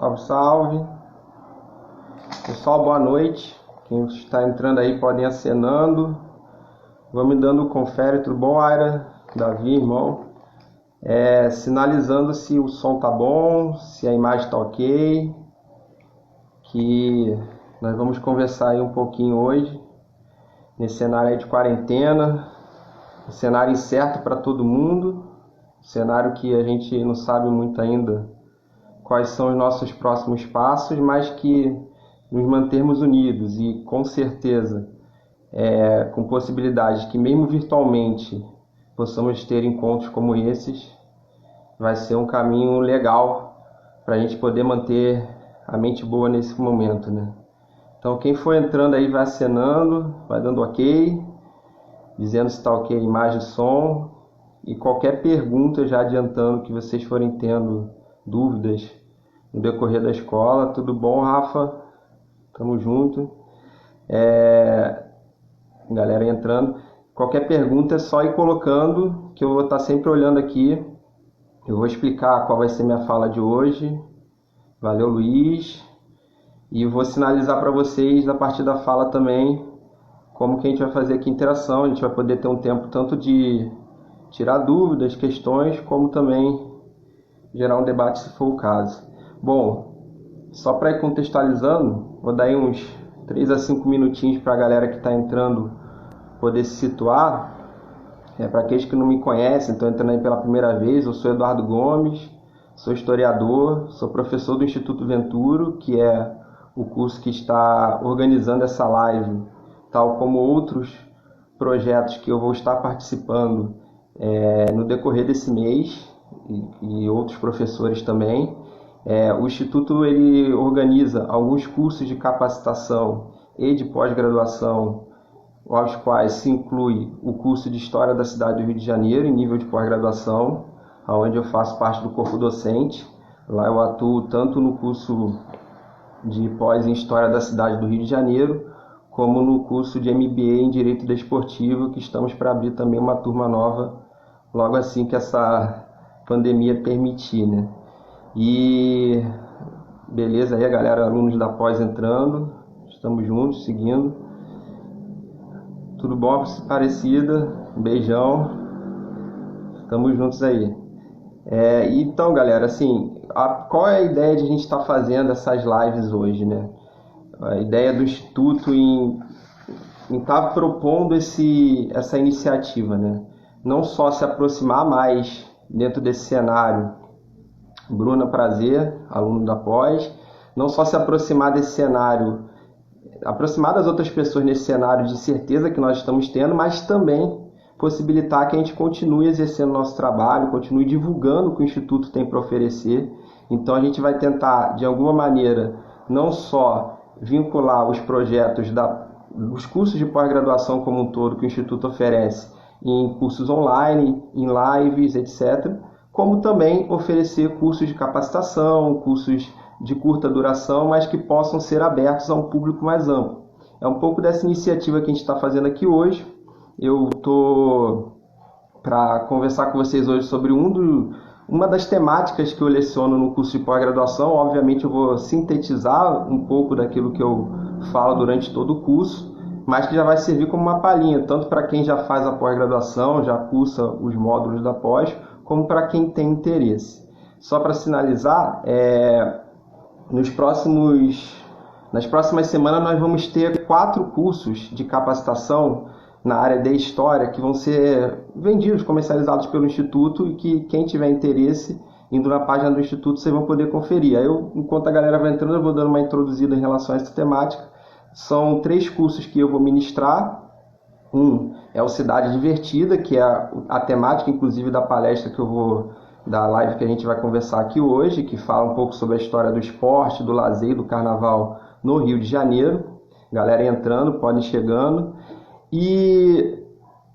Salve, salve. Pessoal, boa noite. Quem está entrando aí pode ir acenando. Vamos me dando o confere. Tudo bom, Aira? Davi, irmão? Sinalizando se o som tá bom, se a imagem tá ok. Que nós vamos conversar aí um pouquinho hoje. Nesse cenário aí de quarentena. Um cenário incerto para todo mundo. Um cenário que a gente não sabe muito ainda quais são os nossos próximos passos, mas que nos mantermos unidos e com certeza com possibilidade que mesmo virtualmente possamos ter encontros como esses, vai ser um caminho legal para a gente poder manter a mente boa nesse momento, né? Então quem for entrando aí vai acenando, vai dando ok, dizendo se está ok a imagem e som, e qualquer pergunta já adiantando que vocês forem tendo dúvidas no decorrer da escola. Tudo bom, Rafa? Tamo junto. Galera entrando. Qualquer pergunta é só ir colocando, que eu vou estar sempre olhando aqui. Eu vou explicar qual vai ser minha fala de hoje. Valeu, Luiz. E vou sinalizar para vocês, a partir da fala também, como que a gente vai fazer aqui a interação. A gente vai poder ter um tempo tanto de tirar dúvidas, questões, como também gerar um debate se for o caso. Bom, só para ir contextualizando, vou dar aí uns 3 a 5 minutinhos para a galera que está entrando poder se situar. Para aqueles que não me conhecem, estão entrando aí pela primeira vez, eu sou Eduardo Gomes, sou historiador, sou professor do Instituto Venturo, que é o curso que está organizando essa live, tal como outros projetos que eu vou estar participando no decorrer desse mês, e outros professores também. O Instituto ele organiza alguns cursos de capacitação e de pós-graduação, aos quais se inclui o curso de História da cidade do Rio de Janeiro, em nível de pós-graduação, onde eu faço parte do corpo docente. Lá eu atuo tanto no curso de pós em História da cidade do Rio de Janeiro, como no curso de MBA em Direito Desportivo, que estamos para abrir também uma turma nova, logo assim que essa pandemia permitir, né? E beleza aí, a galera, alunos da pós entrando, estamos juntos, seguindo. Tudo bom, parecida? Um beijão, estamos juntos aí. Então, galera, assim, qual é a ideia de a gente estar fazendo essas lives hoje, né? A ideia do Instituto em estar propondo essa iniciativa, né? Não só se aproximar mais dentro desse cenário. Bruna, prazer, aluno da pós. Não só se aproximar desse cenário, aproximar das outras pessoas nesse cenário de incerteza que nós estamos tendo, mas também possibilitar que a gente continue exercendo nosso trabalho, continue divulgando o que o Instituto tem para oferecer. Então a gente vai tentar, de alguma maneira, não só vincular os projetos dos cursos de pós-graduação como um todo que o Instituto oferece em cursos online, em lives, etc., como também oferecer cursos de capacitação, cursos de curta duração, mas que possam ser abertos a um público mais amplo. É um pouco dessa iniciativa que a gente está fazendo aqui hoje. Eu estou para conversar com vocês hoje sobre uma das temáticas que eu leciono no curso de pós-graduação. Obviamente eu vou sintetizar um pouco daquilo que eu falo durante todo o curso, mas que já vai servir como uma palhinha, tanto para quem já faz a pós-graduação, já cursa os módulos da pós, como para quem tem interesse. Só para sinalizar, nas próximas semanas nós vamos ter 4 cursos de capacitação na área de História que vão ser vendidos, comercializados pelo Instituto, e que quem tiver interesse, indo na página do Instituto, vocês vão poder conferir. Aí enquanto a galera vai entrando, eu vou dando uma introduzida em relação a essa temática. São 3 cursos que eu vou ministrar. Um é o Cidade Divertida, que é a temática, inclusive, da palestra da live que a gente vai conversar aqui hoje, que fala um pouco sobre a história do esporte, do lazer e do carnaval no Rio de Janeiro. Galera entrando, podem chegando. E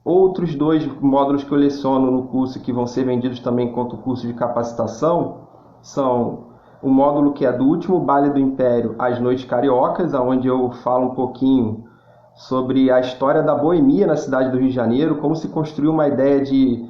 outros 2 módulos que eu leciono no curso, que vão ser vendidos também enquanto curso de capacitação, são o módulo que é do último Baile do Império, As Noites Cariocas, onde eu falo um pouquinho sobre a história da boemia na cidade do Rio de Janeiro, como se construiu uma ideia de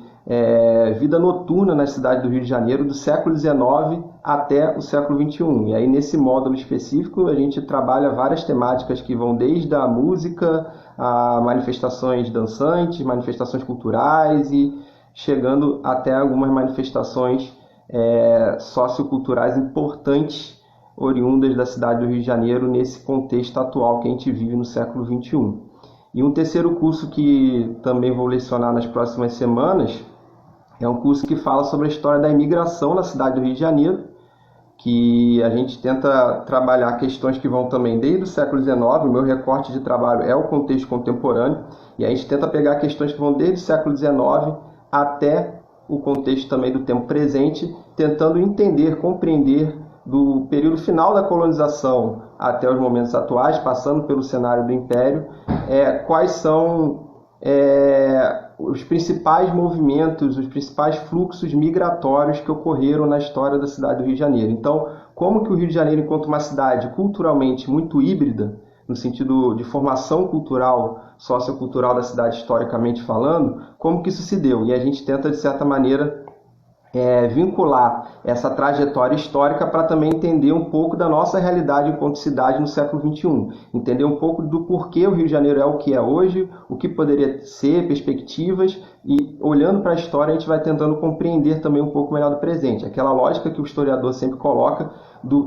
vida noturna na cidade do Rio de Janeiro do século XIX até o século XXI. E aí, nesse módulo específico, a gente trabalha várias temáticas que vão desde a música a manifestações dançantes, manifestações culturais e chegando até algumas manifestações socioculturais importantes oriundas da cidade do Rio de Janeiro nesse contexto atual que a gente vive no século XXI. E um terceiro curso que também vou lecionar nas próximas semanas é um curso que fala sobre a história da imigração na cidade do Rio de Janeiro, que a gente tenta trabalhar questões que vão também desde o século XIX, o meu recorte de trabalho é o contexto contemporâneo, e a gente tenta pegar questões que vão desde o século XIX até o contexto também do tempo presente, tentando entender, compreender do período final da colonização até os momentos atuais, passando pelo cenário do Império, quais são os principais movimentos, os principais fluxos migratórios que ocorreram na história da cidade do Rio de Janeiro. Então, como que o Rio de Janeiro, enquanto uma cidade culturalmente muito híbrida, no sentido de formação cultural, sociocultural da cidade historicamente falando, como que isso se deu? E a gente tenta, de certa maneira, vincular essa trajetória histórica para também entender um pouco da nossa realidade enquanto cidade no século XXI. Entender um pouco do porquê o Rio de Janeiro é o que é hoje, o que poderia ser, perspectivas, e olhando para a história a gente vai tentando compreender também um pouco melhor do presente. Aquela lógica que o historiador sempre coloca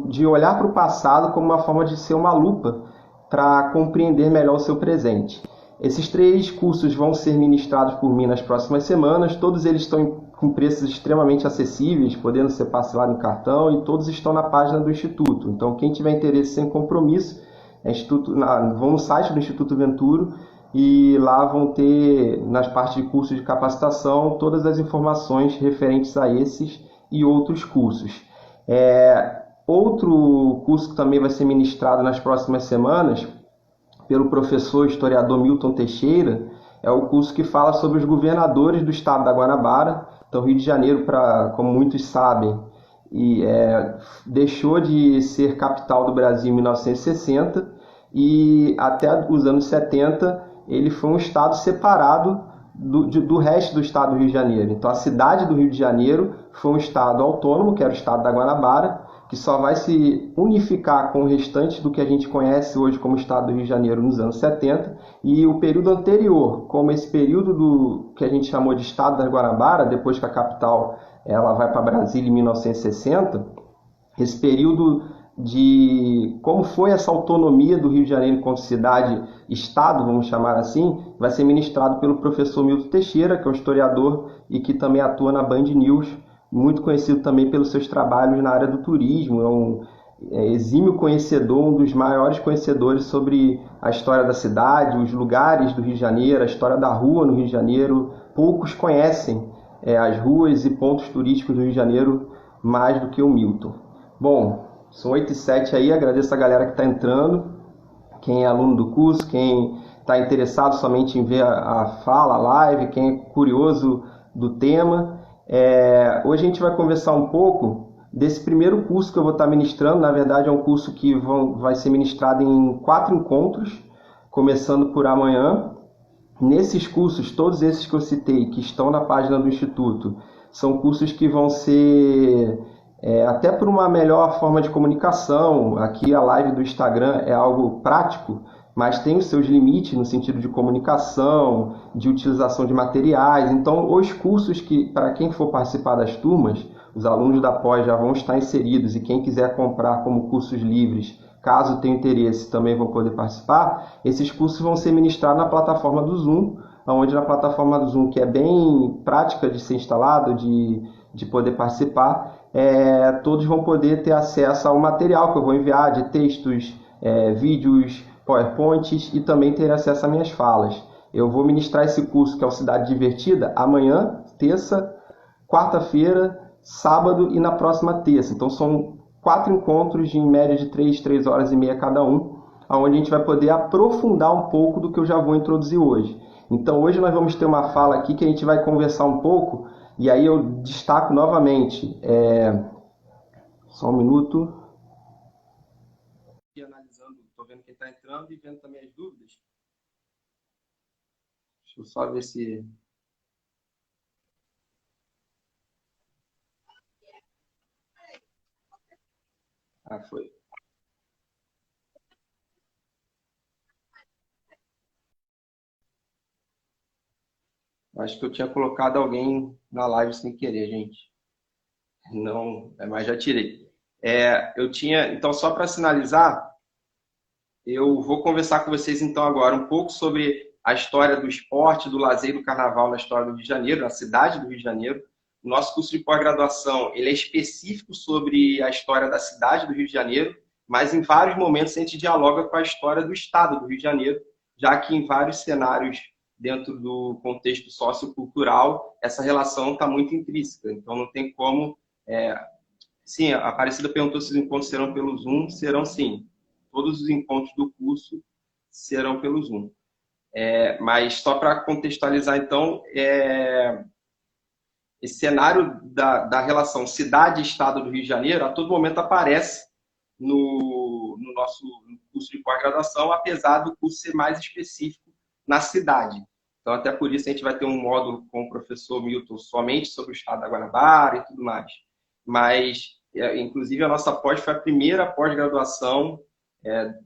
de olhar para o passado como uma forma de ser uma lupa para compreender melhor o seu presente. Esses 3 cursos vão ser ministrados por mim nas próximas semanas, todos eles estão com preços extremamente acessíveis, podendo ser parcelado em cartão, e todos estão na página do Instituto. Então, quem tiver interesse sem compromisso, vão no site do Instituto Venturo e lá vão ter, nas partes de cursos de capacitação, todas as informações referentes a esses e outros cursos. Outro curso que também vai ser ministrado nas próximas semanas, pelo professor historiador Milton Teixeira, é o curso que fala sobre os governadores do estado da Guanabara. Então, Rio de Janeiro, como muitos sabem, deixou de ser capital do Brasil em 1960 e até os anos 70 ele foi um estado separado do resto do estado do Rio de Janeiro. Então, a cidade do Rio de Janeiro foi um estado autônomo, que era o estado da Guanabara, que só vai se unificar com o restante do que a gente conhece hoje como estado do Rio de Janeiro nos anos 70, e o período anterior, como esse período que a gente chamou de estado da Guanabara, depois que a capital ela vai para Brasília em 1960, esse período de como foi essa autonomia do Rio de Janeiro enquanto cidade-estado, vamos chamar assim, vai ser ministrado pelo professor Milton Teixeira, que é um historiador e que também atua na Band News, muito conhecido também pelos seus trabalhos na área do turismo, é um exímio conhecedor, um dos maiores conhecedores sobre a história da cidade, os lugares do Rio de Janeiro, a história da rua no Rio de Janeiro. Poucos conhecem as ruas e pontos turísticos do Rio de Janeiro mais do que o Milton. Bom, são 8h07 aí, agradeço a galera que está entrando, quem é aluno do curso, quem está interessado somente em ver a fala, a live, quem é curioso do tema. Hoje a gente vai conversar um pouco desse primeiro curso que eu vou estar ministrando. Na verdade, é um curso que vai ser ministrado em 4 encontros, começando por amanhã. Nesses cursos, todos esses que eu citei, que estão na página do Instituto, são cursos que vão ser, até por uma melhor forma de comunicação. Aqui a live do Instagram é algo prático, mas tem os seus limites no sentido de comunicação, de utilização de materiais. Então, os cursos que, para quem for participar das turmas, os alunos da pós já vão estar inseridos, e quem quiser comprar como cursos livres, caso tenha interesse, também vão poder participar. Esses cursos vão ser ministrados na plataforma do Zoom, onde na plataforma do Zoom, que é bem prática de ser instalado, de poder participar, todos vão poder ter acesso ao material que eu vou enviar, de textos, vídeos, PowerPoints, e também ter acesso às minhas falas. Eu vou ministrar esse curso, que é o Cidade Divertida, amanhã, terça, quarta-feira, sábado e na próxima terça. Então são 4 encontros de em média de 3 horas e meia cada um, onde a gente vai poder aprofundar um pouco do que eu já vou introduzir hoje. Então hoje nós vamos ter uma fala aqui que a gente vai conversar um pouco, e aí eu destaco novamente, só um minuto. Analisando, estou vendo quem está entrando e vendo também as dúvidas. Deixa eu só ver se... Ah, foi. Acho que eu tinha colocado alguém na live sem querer, gente. Não, mas já tirei. Eu tinha, então só para sinalizar, eu vou conversar com vocês então agora um pouco sobre a história do esporte, do lazer e do carnaval na história do Rio de Janeiro, na cidade do Rio de Janeiro. O nosso curso de pós-graduação, ele é específico sobre a história da cidade do Rio de Janeiro, mas em vários momentos a gente dialoga com a história do estado do Rio de Janeiro, já que em vários cenários dentro do contexto sociocultural, essa relação está muito intrínseca. Então não tem como... Sim, a Aparecida perguntou se os encontros serão pelo Zoom. Serão sim. Todos os encontros do curso serão pelo Zoom. Mas só para contextualizar, então, esse cenário da relação cidade e estado do Rio de Janeiro, a todo momento aparece no nosso curso de pós-graduação, apesar do curso ser mais específico na cidade. Então, até por isso, a gente vai ter um módulo com o professor Milton somente sobre o estado da Guanabara e tudo mais. Mas, inclusive, a nossa pós foi a primeira pós-graduação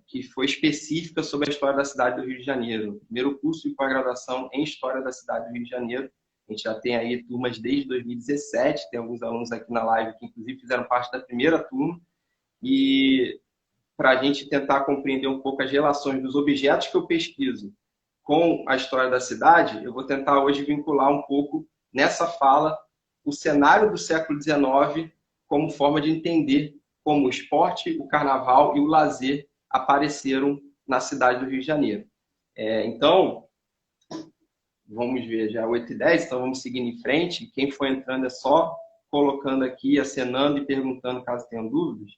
que foi específica sobre a história da cidade do Rio de Janeiro. O primeiro curso de pós-graduação em História da cidade do Rio de Janeiro. A gente já tem aí turmas desde 2017, tem alguns alunos aqui na live que, inclusive, fizeram parte da primeira turma. E para a gente tentar compreender um pouco as relações dos objetos que eu pesquiso com a história da cidade, eu vou tentar hoje vincular um pouco nessa fala o cenário do século XIX como forma de entender como o esporte, o carnaval e o lazer apareceram na cidade do Rio de Janeiro. Então, vamos ver, já 8h10, então vamos seguindo em frente. Quem for entrando é só colocando aqui, acenando e perguntando caso tenham dúvidas.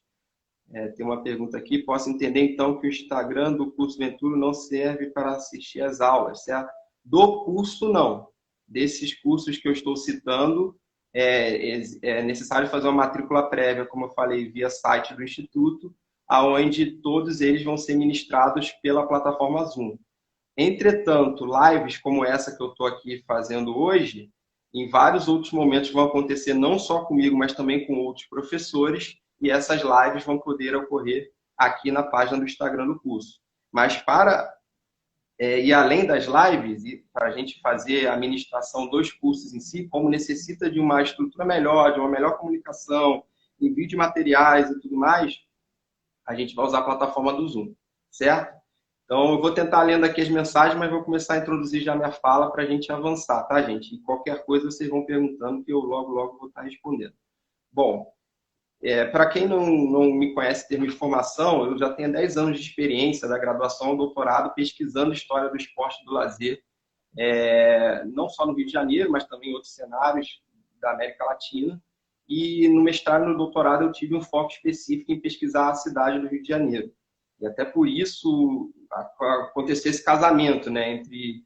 Tem uma pergunta aqui. Posso entender, então, que o Instagram do curso Venturo não serve para assistir às aulas, certo? Do curso, não. Desses cursos que eu estou citando, é necessário fazer uma matrícula prévia, como eu falei, via site do Instituto, aonde todos eles vão ser ministrados pela plataforma Zoom. Entretanto, lives como essa que eu estou aqui fazendo hoje, em vários outros momentos vão acontecer não só comigo, mas também com outros professores, e essas lives vão poder ocorrer aqui na página do Instagram do curso. Mas para ir além das lives, e para a gente fazer a ministração dos cursos em si, como necessita de uma estrutura melhor, de uma melhor comunicação, envio de materiais e tudo mais, a gente vai usar a plataforma do Zoom, certo? Então, eu vou tentar lendo aqui as mensagens, mas vou começar a introduzir já a minha fala para a gente avançar, tá, gente? E qualquer coisa vocês vão perguntando que eu logo vou estar respondendo. Bom, para quem não me conhece em termos de formação, eu já tenho 10 anos de experiência da graduação ao doutorado pesquisando história do esporte e do lazer, não só no Rio de Janeiro, mas também em outros cenários da América Latina. E no mestrado e no doutorado eu tive um foco específico em pesquisar a cidade do Rio de Janeiro. E até por isso aconteceu esse casamento, né, entre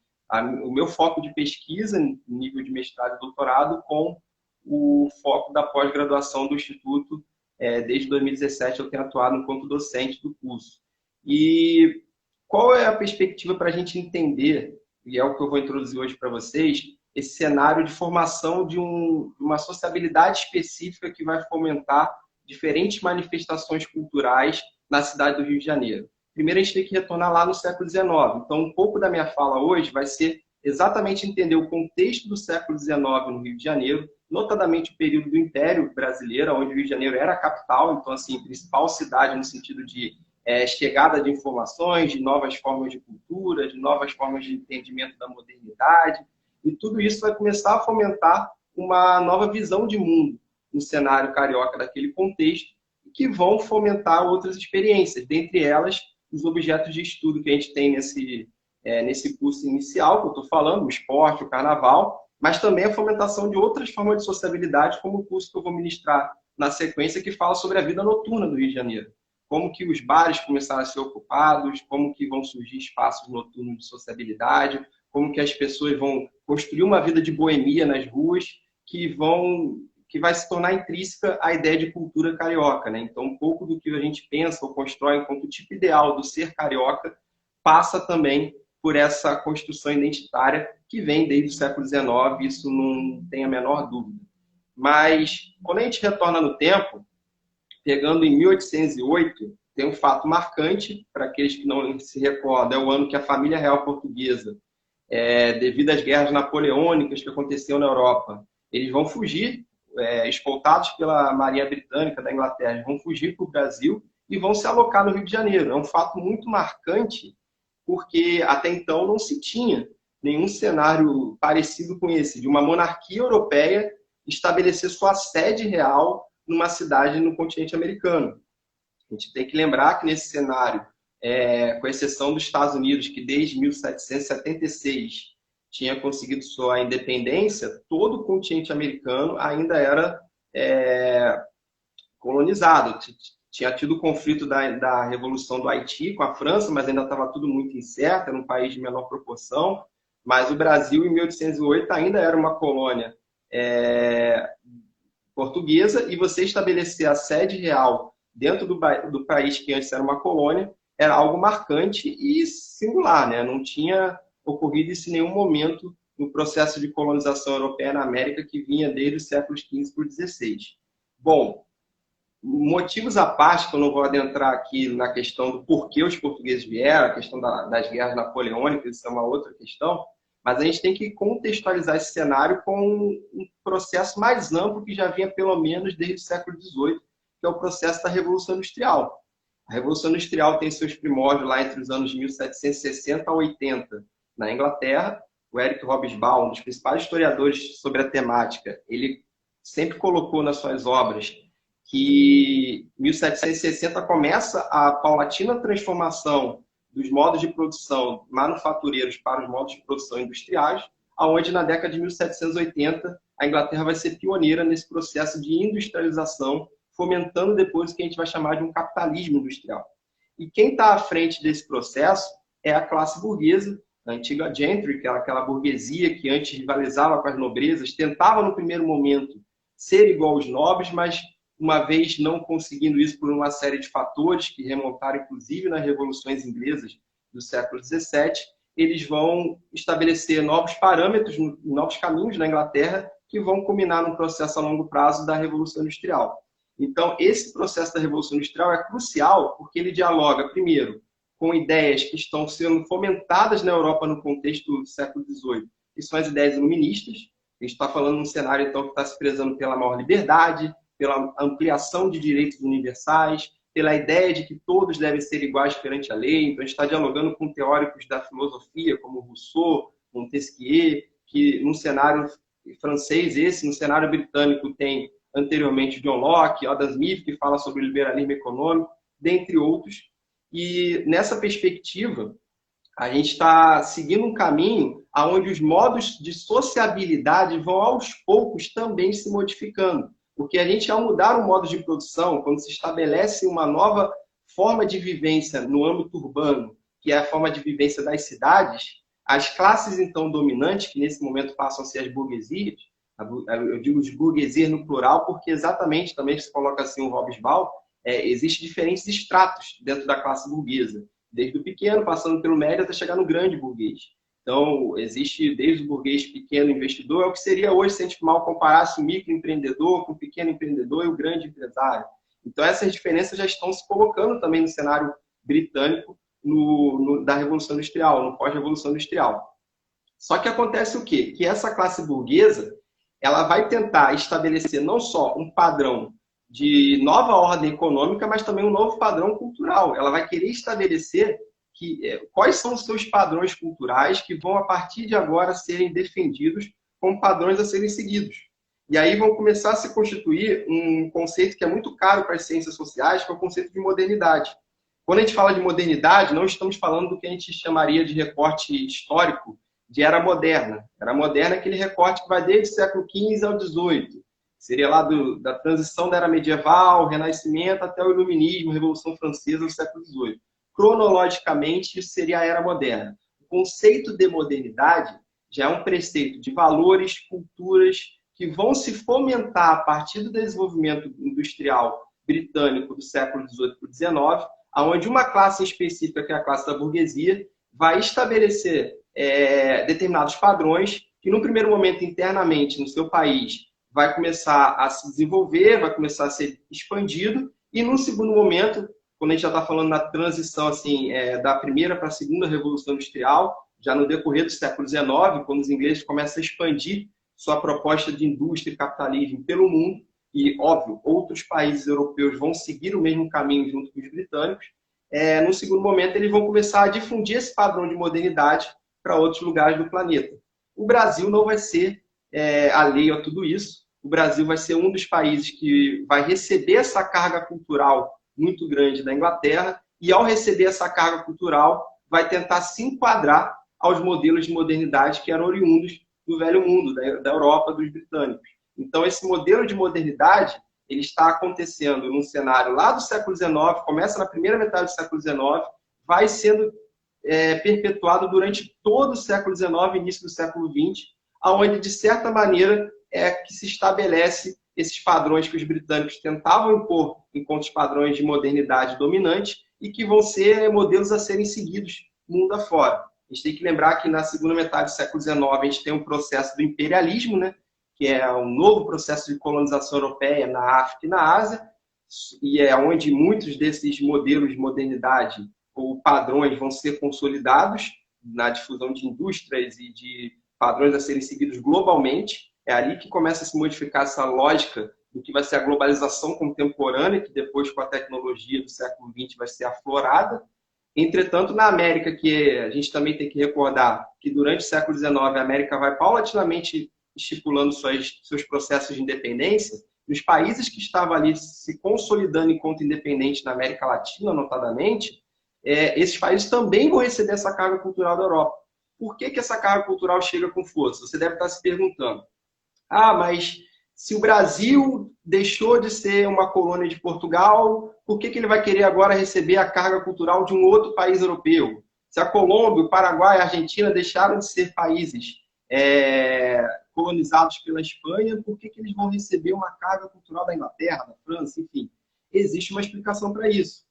o meu foco de pesquisa, nível de mestrado e doutorado, com o foco da pós-graduação do Instituto. Desde 2017 eu tenho atuado enquanto docente do curso. E qual é a perspectiva para a gente entender, e é o que eu vou introduzir hoje para vocês, esse cenário de formação de uma sociabilidade específica que vai fomentar diferentes manifestações culturais na cidade do Rio de Janeiro. Primeiro, a gente tem que retornar lá no século XIX. Então, um pouco da minha fala hoje vai ser exatamente entender o contexto do século XIX no Rio de Janeiro, notadamente o período do Império Brasileiro, onde o Rio de Janeiro era a capital, então, assim, principal cidade no sentido de chegada de informações, de novas formas de cultura, de novas formas de entendimento da modernidade, e tudo isso vai começar a fomentar uma nova visão de mundo no cenário carioca daquele contexto, que vão fomentar outras experiências, dentre elas os objetos de estudo que a gente tem nesse curso inicial, que eu estou falando, o esporte, o carnaval, mas também a fomentação de outras formas de sociabilidade, como o curso que eu vou ministrar na sequência, que fala sobre a vida noturna do Rio de Janeiro. Como que os bares começaram a ser ocupados, como que vão surgir espaços noturnos de sociabilidade, como que as pessoas vão construir uma vida de boemia nas ruas, que vai se tornar intrínseca à ideia de cultura carioca, né? Então, um pouco do que a gente pensa ou constrói enquanto tipo ideal do ser carioca passa também por essa construção identitária que vem desde o século XIX, isso não tem a menor dúvida. Mas, quando a gente retorna no tempo, Pegando em 1808, tem um fato marcante, para aqueles que não se recordam, é o ano que a família real portuguesa, devido às guerras napoleônicas que aconteciam na Europa, eles vão fugir, escoltados pela Marinha Britânica da Inglaterra, eles vão fugir para o Brasil e vão se alocar no Rio de Janeiro. É um fato muito marcante, porque até então não se tinha nenhum cenário parecido com esse, de uma monarquia europeia estabelecer sua sede real numa cidade no continente americano. A gente tem que lembrar que nesse cenário, com exceção dos Estados Unidos, que desde 1776 tinha conseguido sua independência, todo o continente americano ainda era colonizado. Tinha tido o conflito da Revolução do Haiti com a França, mas ainda estava tudo muito incerto, era um país de menor proporção. Mas o Brasil, em 1808, ainda era uma colônia portuguesa, e você estabelecer a sede real dentro do país que antes era uma colônia era algo marcante e singular, né? Não tinha ocorrido isso em nenhum momento no processo de colonização europeia na América, que vinha desde os séculos XV para o XVI. Bom, motivos à parte, que eu não vou adentrar aqui na questão do porquê os portugueses vieram, a questão das guerras napoleônicas, isso é uma outra questão, mas a gente tem que contextualizar esse cenário com um processo mais amplo que já vinha pelo menos desde o século XVIII, que é o processo da Revolução Industrial. A Revolução Industrial tem seus primórdios lá entre os anos de 1760 a 80 na Inglaterra. O Eric Hobsbawm, um dos principais historiadores sobre a temática, ele sempre colocou nas suas obras que 1760 começa a paulatina transformação dos modos de produção manufatureiros para os modos de produção industriais, aonde na década de 1780 a Inglaterra vai ser pioneira nesse processo de industrialização, fomentando depois o que a gente vai chamar de um capitalismo industrial. E quem está à frente desse processo é a classe burguesa, a antiga gentry, que era aquela burguesia que antes rivalizava com as nobrezas, tentava no primeiro momento ser igual aos nobres, mas uma vez não conseguindo isso por uma série de fatores que remontaram inclusive nas revoluções inglesas do século XVII, eles vão estabelecer novos parâmetros, novos caminhos na Inglaterra que vão culminar num processo a longo prazo da Revolução Industrial. Então, esse processo da Revolução Industrial é crucial porque ele dialoga, primeiro, com ideias que estão sendo fomentadas na Europa no contexto do século XVIII, que são as ideias iluministas. A gente está falando num cenário, então, que está se prezando pela maior liberdade, pela ampliação de direitos universais, pela ideia de que todos devem ser iguais perante a lei. Então, a gente está dialogando com teóricos da filosofia, como Rousseau, Montesquieu, que no cenário francês, no cenário britânico, tem anteriormente John Locke, Adam Smith, que fala sobre o liberalismo econômico, dentre outros. E nessa perspectiva, a gente está seguindo um caminho onde os modos de sociabilidade vão aos poucos também se modificando. Porque a gente, ao mudar o modo de produção, quando se estabelece uma nova forma de vivência no âmbito urbano, que é a forma de vivência das cidades, as classes, então, dominantes, que nesse momento passam a ser as burguesias, eu digo de burguesia no plural, porque exatamente, também se coloca assim o Hobsbawm, existem diferentes estratos dentro da classe burguesa, desde o pequeno, passando pelo médio, até chegar no grande burguês. Então, existe desde o burguês pequeno investidor, é o que seria hoje, se a gente mal comparasse o microempreendedor com o pequeno empreendedor e o grande empresário. Então, essas diferenças já estão se colocando também no cenário britânico da Revolução Industrial, no pós-Revolução Industrial. Só que acontece o quê? Que essa classe burguesa ela vai tentar estabelecer não só um padrão de nova ordem econômica, mas também um novo padrão cultural. Ela vai querer estabelecer quais são os seus padrões culturais que vão, a partir de agora, serem defendidos como padrões a serem seguidos. E aí vão começar a se constituir um conceito que é muito caro para as ciências sociais, que é o conceito de modernidade. Quando a gente fala de modernidade, não estamos falando do que a gente chamaria de recorte histórico de era moderna. Era moderna é aquele recorte que vai desde o século XV ao XVIII. Seria lá da transição da era medieval, Renascimento, até o Iluminismo, Revolução Francesa do século XVIII. Cronologicamente, isso seria a era moderna. O conceito de modernidade já é um preceito de valores, culturas que vão se fomentar a partir do desenvolvimento industrial britânico do século XVIII para o XIX, onde uma classe específica, que é a classe da burguesia, vai estabelecer determinados padrões que, no primeiro momento, internamente, no seu país, vai começar a se desenvolver, vai começar a ser expandido, E num segundo momento, quando a gente já está falando na transição assim, da primeira para a segunda revolução industrial, já no decorrer do século XIX, quando os ingleses começam a expandir sua proposta de indústria e capitalismo pelo mundo, e, óbvio, outros países europeus vão seguir o mesmo caminho junto com os britânicos, no segundo momento eles vão começar a difundir esse padrão de modernidade para outros lugares do planeta. O Brasil não vai ser alheio a tudo isso. O Brasil vai ser um dos países que vai receber essa carga cultural muito grande da Inglaterra e, ao receber essa carga cultural, vai tentar se enquadrar aos modelos de modernidade que eram oriundos do velho mundo, da Europa, dos britânicos. Então, esse modelo de modernidade ele está acontecendo num cenário lá do século XIX, começa na primeira metade do século XIX, vai sendo perpetuado durante todo o século XIX, início do século XX, onde, de certa maneira, que se estabelece esses padrões que os britânicos tentavam impor enquanto os padrões de modernidade dominantes e que vão ser modelos a serem seguidos mundo afora. A gente tem que lembrar que na segunda metade do século XIX a gente tem um processo do imperialismo, né, que é um novo processo de colonização europeia na África e na Ásia, e é onde muitos desses modelos de modernidade ou padrões vão ser consolidados na difusão de indústrias e de padrões a serem seguidos globalmente. É ali que começa a se modificar essa lógica do que vai ser a globalização contemporânea, que depois, com a tecnologia do século XX, vai ser aflorada. Entretanto, na América, que a gente também tem que recordar que durante o século XIX a América vai paulatinamente estipulando seus processos de independência, os países que estavam ali se consolidando enquanto independentes na América Latina, notadamente, esses países também vão receber essa carga cultural da Europa. Por que essa carga cultural chega com força? Você deve estar se perguntando. Mas se o Brasil deixou de ser uma colônia de Portugal, por que ele vai querer agora receber a carga cultural de um outro país europeu? Se a Colômbia, o Paraguai e a Argentina deixaram de ser países colonizados pela Espanha, por que eles vão receber uma carga cultural da Inglaterra, da França, enfim? Existe uma explicação para isso.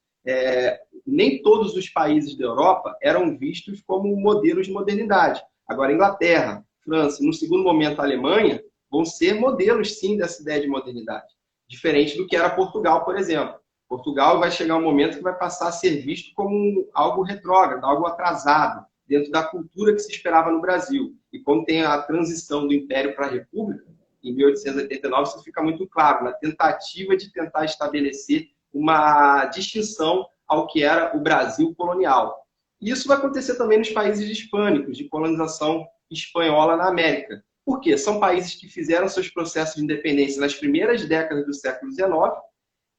Nem todos os países da Europa eram vistos como modelos de modernidade. Agora, Inglaterra, França, no segundo momento a Alemanha, vão ser modelos, sim, dessa ideia de modernidade. Diferente do que era Portugal, por exemplo. Portugal vai chegar um momento que vai passar a ser visto como algo retrógrado, algo atrasado, dentro da cultura que se esperava no Brasil. E quando tem a transição do Império para a República, em 1889, isso fica muito claro, na tentativa de tentar estabelecer uma distinção ao que era o Brasil colonial. E isso vai acontecer também nos países hispânicos, de colonização espanhola na América. Por quê? São países que fizeram seus processos de independência nas primeiras décadas do século XIX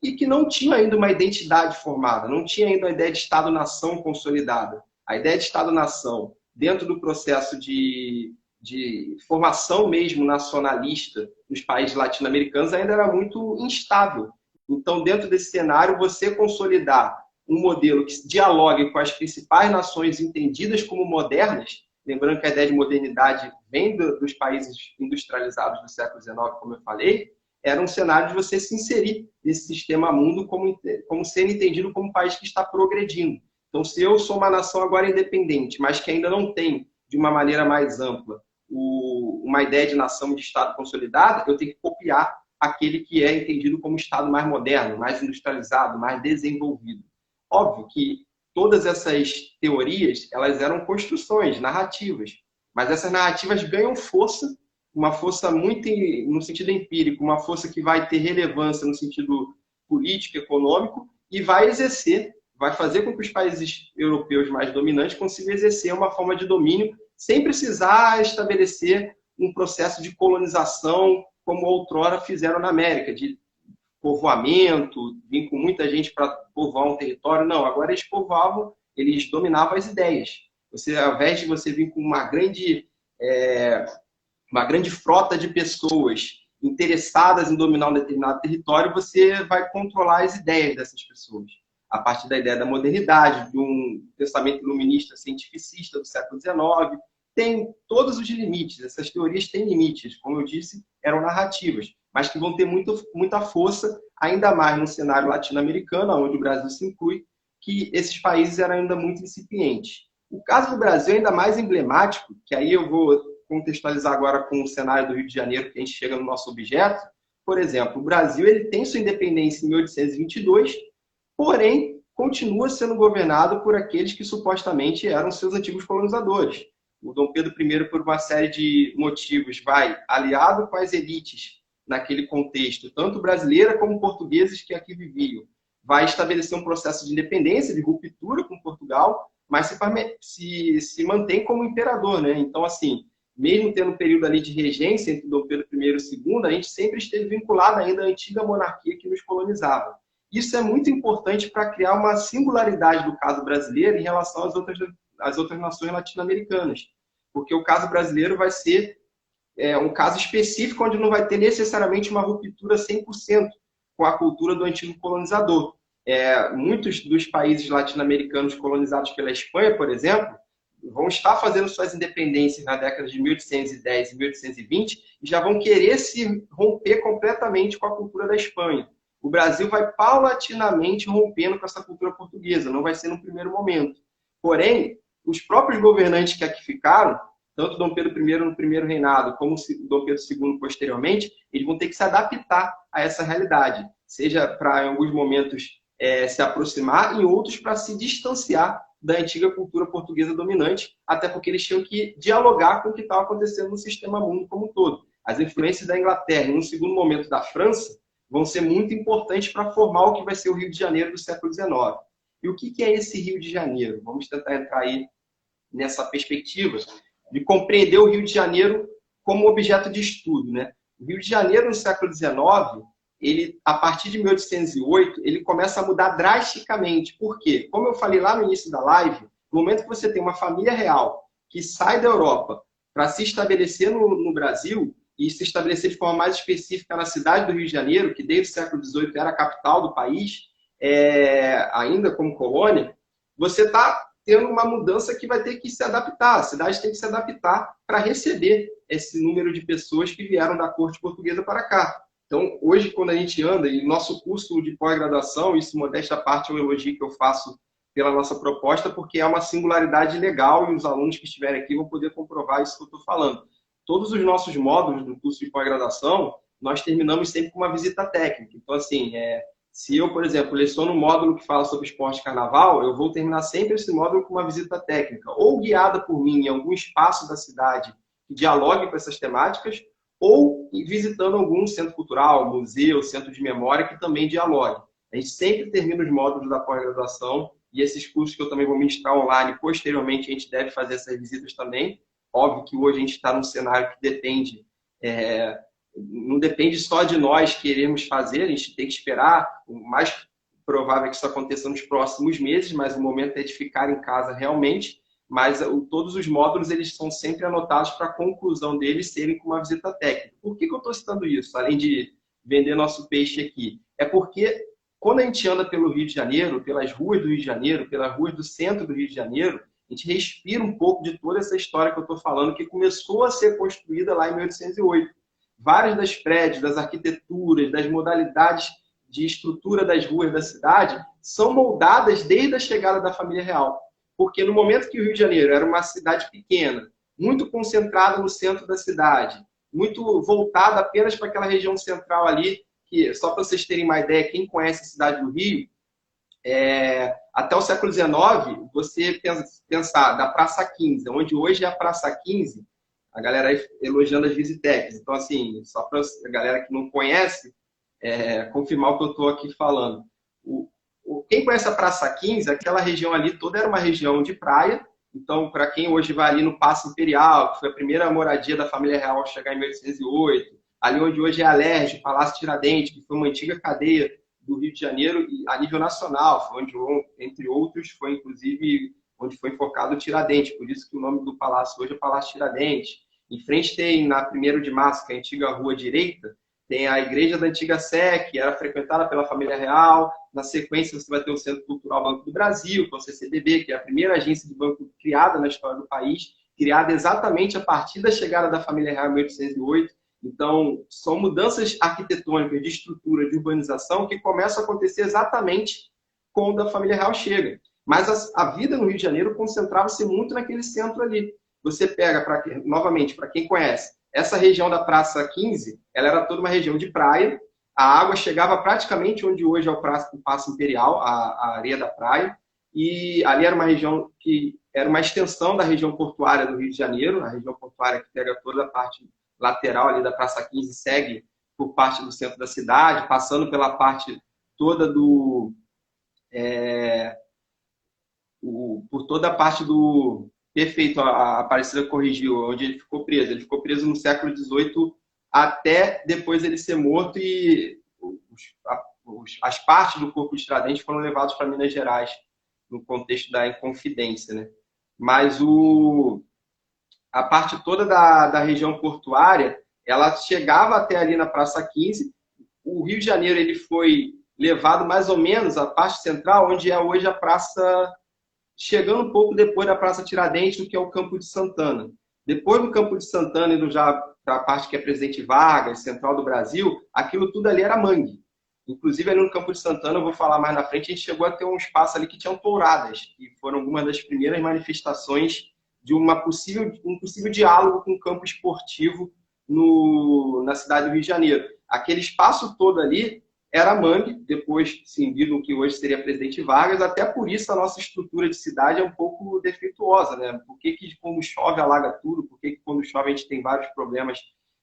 e que não tinham ainda uma identidade formada, não tinha ainda a ideia de Estado-nação consolidada. A ideia de Estado-nação, dentro do processo de formação mesmo nacionalista nos países latino-americanos, ainda era muito instável. Então, dentro desse cenário, você consolidar um modelo que dialogue com as principais nações entendidas como modernas, lembrando que a ideia de modernidade vem dos países industrializados do século XIX, como eu falei, era um cenário de você se inserir nesse sistema mundo como sendo entendido como um país que está progredindo. Então, se eu sou uma nação agora independente, mas que ainda não tem, de uma maneira mais ampla, uma ideia de nação de Estado consolidada, eu tenho que copiar aquele que é entendido como Estado mais moderno, mais industrializado, mais desenvolvido. Óbvio que todas essas teorias, elas eram construções, narrativas, mas essas narrativas ganham força, uma força muito no sentido empírico, uma força que vai ter relevância no sentido político, econômico, e vai fazer com que os países europeus mais dominantes consigam exercer uma forma de domínio sem precisar estabelecer um processo de colonização como outrora fizeram na América, de povoamento, vir com muita gente para povoar um território. Não, agora eles dominavam as ideias. Ao invés de você vir com uma grande frota de pessoas interessadas em dominar um determinado território, você vai controlar as ideias dessas pessoas. A partir da ideia da modernidade, de um pensamento iluminista cientificista do século XIX, tem todos os limites. Essas teorias têm limites, como eu disse, eram narrativas, mas que vão ter muita força, ainda mais no cenário latino-americano, onde o Brasil se inclui, que esses países eram ainda muito incipientes. O caso do Brasil é ainda mais emblemático, que aí eu vou contextualizar agora com o cenário do Rio de Janeiro, que a gente chega no nosso objeto, por exemplo, o Brasil ele tem sua independência em 1822, porém continua sendo governado por aqueles que supostamente eram seus antigos colonizadores. O Dom Pedro I, por uma série de motivos, vai aliado com as elites naquele contexto, tanto brasileira como portugueses que aqui viviam, vai estabelecer um processo de independência, de ruptura com Portugal, mas se mantém como imperador, né? Então, assim, mesmo tendo um período ali de regência entre Dom Pedro I e II, a gente sempre esteve vinculado ainda à antiga monarquia que nos colonizava. Isso é muito importante para criar uma singularidade do caso brasileiro em relação às outras nações latino-americanas, porque o caso brasileiro vai ser um caso específico onde não vai ter necessariamente uma ruptura 100% com a cultura do antigo colonizador. Muitos dos países latino-americanos colonizados pela Espanha, por exemplo, vão estar fazendo suas independências na década de 1810 e 1820 e já vão querer se romper completamente com a cultura da Espanha. O Brasil vai paulatinamente rompendo com essa cultura portuguesa, não vai ser no primeiro momento. Porém, os próprios governantes que aqui ficaram, tanto Dom Pedro I no primeiro reinado, como Dom Pedro II posteriormente, eles vão ter que se adaptar a essa realidade, seja para, em alguns momentos, se aproximar, em outros para se distanciar da antiga cultura portuguesa dominante, até porque eles tinham que dialogar com o que estava acontecendo no sistema mundo como um todo. As influências da Inglaterra e, num segundo momento, da França, vão ser muito importantes para formar o que vai ser o Rio de Janeiro do século XIX. E o que é esse Rio de Janeiro? Vamos tentar entrar aí nessa perspectiva de compreender o Rio de Janeiro como objeto de estudo, né? O Rio de Janeiro, no século XIX, ele, a partir de 1808, ele começa a mudar drasticamente. Por quê? Como eu falei lá no início da live, no momento que você tem uma família real que sai da Europa para se estabelecer no Brasil, e se estabelecer de forma mais específica na cidade do Rio de Janeiro, que desde o século XVIII era a capital do país, ainda como colônia, você está tendo uma mudança que vai ter que se adaptar. A cidade tem que se adaptar para receber esse número de pessoas que vieram da corte portuguesa para cá. Então, hoje, quando a gente anda, e nosso curso de pós-graduação, isso, modéstia à parte, é um elogio que eu faço pela nossa proposta, porque é uma singularidade legal e os alunos que estiverem aqui vão poder comprovar isso que eu estou falando. Todos os nossos módulos do curso de pós-graduação, nós terminamos sempre com uma visita técnica. Então, assim, se eu, por exemplo, leciono um módulo que fala sobre esporte de carnaval, eu vou terminar sempre esse módulo com uma visita técnica, ou guiada por mim em algum espaço da cidade que dialogue com essas temáticas, ou visitando algum centro cultural, museu, centro de memória que também dialogue. A gente sempre termina os módulos da pós-graduação e esses cursos que eu também vou ministrar online, posteriormente a gente deve fazer essas visitas também. Óbvio que hoje a gente está num cenário que depende, não depende só de nós queremos fazer, a gente tem que esperar. O mais provável é que isso aconteça nos próximos meses, mas o momento é de ficar em casa realmente. Mas todos os módulos eles são sempre anotados para a conclusão deles serem com uma visita técnica. Por que eu estou citando isso? Além de vender nosso peixe aqui. É porque quando a gente anda pelo Rio de Janeiro, pelas ruas do Rio de Janeiro, pelas ruas do centro do Rio de Janeiro, a gente respira um pouco de toda essa história que eu estou falando, que começou a ser construída lá em 1808. Várias das prédios, das arquiteturas, das modalidades de estrutura das ruas da cidade são moldadas desde a chegada da família real. Porque no momento que o Rio de Janeiro era uma cidade pequena, muito concentrada no centro da cidade, muito voltada apenas para aquela região central ali, que, só para vocês terem uma ideia, quem conhece a cidade do Rio, até o século XIX, você pensar da Praça 15, onde hoje é a Praça 15, a galera aí elogiando as Visitecs. Então, assim, só para a galera que não conhece, confirmar o que eu estou aqui falando. Quem conhece a Praça 15, aquela região ali toda era uma região de praia. Então, para quem hoje vai ali no Paço Imperial, que foi a primeira moradia da família real ao chegar em 1808, ali onde hoje é a Alerj, Palácio Tiradentes, que foi uma antiga cadeia do Rio de Janeiro a nível nacional, foi onde, entre outros, foi inclusive onde foi focado o Tiradentes, por isso que o nome do palácio hoje é Palácio Tiradentes. Em frente tem, na 1º de Março, que é a antiga Rua Direita, tem a Igreja da Antiga Sé, que era frequentada pela família real. Na sequência, você vai ter o Centro Cultural Banco do Brasil, que é o CCBB, que é a primeira agência de banco criada na história do país, criada exatamente a partir da chegada da família real em 1808. Então, são mudanças arquitetônicas de estrutura, de urbanização, que começam a acontecer exatamente quando a família real chega. Mas a vida no Rio de Janeiro concentrava-se muito naquele centro ali. Você pega, novamente, para quem conhece, essa região da Praça 15, ela era toda uma região de praia, a água chegava praticamente onde hoje é o Paço Imperial, a areia da praia, e ali era uma região que era uma extensão da região portuária do Rio de Janeiro, a região portuária que pega toda a parte lateral ali da Praça 15, segue por parte do centro da cidade, passando pela parte toda por toda a parte do... Perfeito, a Aparecida corrigiu, onde ele ficou preso. Ele ficou preso no século XVIII até depois ele ser morto e as partes do corpo de Tiradentes foram levados para Minas Gerais, no contexto da Inconfidência, né? Mas a parte toda da região portuária, ela chegava até ali na Praça 15. O Rio de Janeiro ele foi levado mais ou menos à parte central, onde é hoje a Praça, chegando um pouco depois da Praça Tiradentes, que é o Campo de Santana. Depois do Campo de Santana, indo já para a parte que é Presidente Vargas, central do Brasil, aquilo tudo ali era mangue. Inclusive, ali no Campo de Santana, eu vou falar mais na frente, a gente chegou a ter um espaço ali que tinham touradas, que foram algumas das primeiras manifestações de um possível diálogo com o campo esportivo na cidade do Rio de Janeiro. Aquele espaço todo ali era mangue, depois sim, vindo o que hoje seria Presidente Vargas, até por isso a nossa estrutura de cidade é um pouco defeituosa, né? Por que quando chove alaga tudo? Por que quando chove a gente tem vários problemas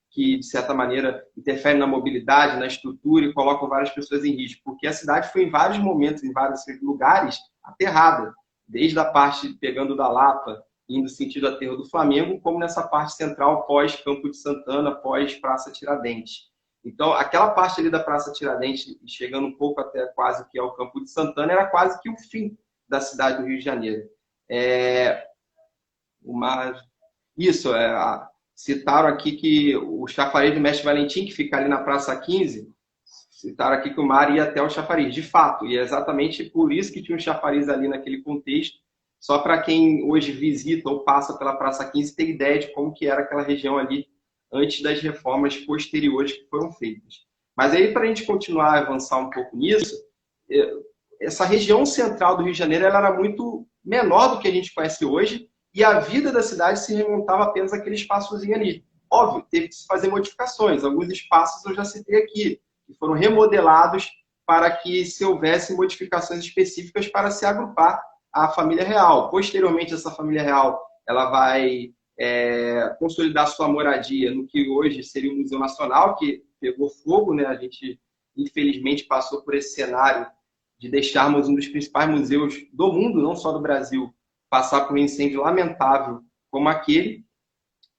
que, de certa maneira, interferem na mobilidade, na estrutura e colocam várias pessoas em risco? Porque a cidade foi em vários momentos, em vários lugares, aterrada, desde a parte pegando da Lapa, indo sentido aterro do Flamengo, como nessa parte central pós-Campo de Santana, pós-Praça Tiradentes. Então, aquela parte ali da Praça Tiradentes, chegando um pouco até quase que ao Campo de Santana, era quase que o fim da cidade do Rio de Janeiro. Citaram aqui que o chafariz do Mestre Valentim, que fica ali na Praça 15, citaram aqui que o mar ia até o chafariz. De fato, e é exatamente por isso que tinha um chafariz ali naquele contexto, só para quem hoje visita ou passa pela Praça 15 ter ideia de como que era aquela região ali antes das reformas posteriores que foram feitas. Mas aí, para a gente continuar a avançar um pouco nisso, essa região central do Rio de Janeiro ela era muito menor do que a gente conhece hoje e a vida da cidade se remontava apenas àquele espaçozinho ali. Óbvio, teve que se fazer modificações. Alguns espaços eu já citei aqui, que foram remodelados para que se houvesse modificações específicas para se agrupar à família real. Posteriormente, essa família real ela vai consolidar sua moradia no que hoje seria o Museu Nacional, que pegou fogo, né? A gente, infelizmente, passou por esse cenário de deixarmos um dos principais museus do mundo, não só do Brasil, passar por um incêndio lamentável como aquele.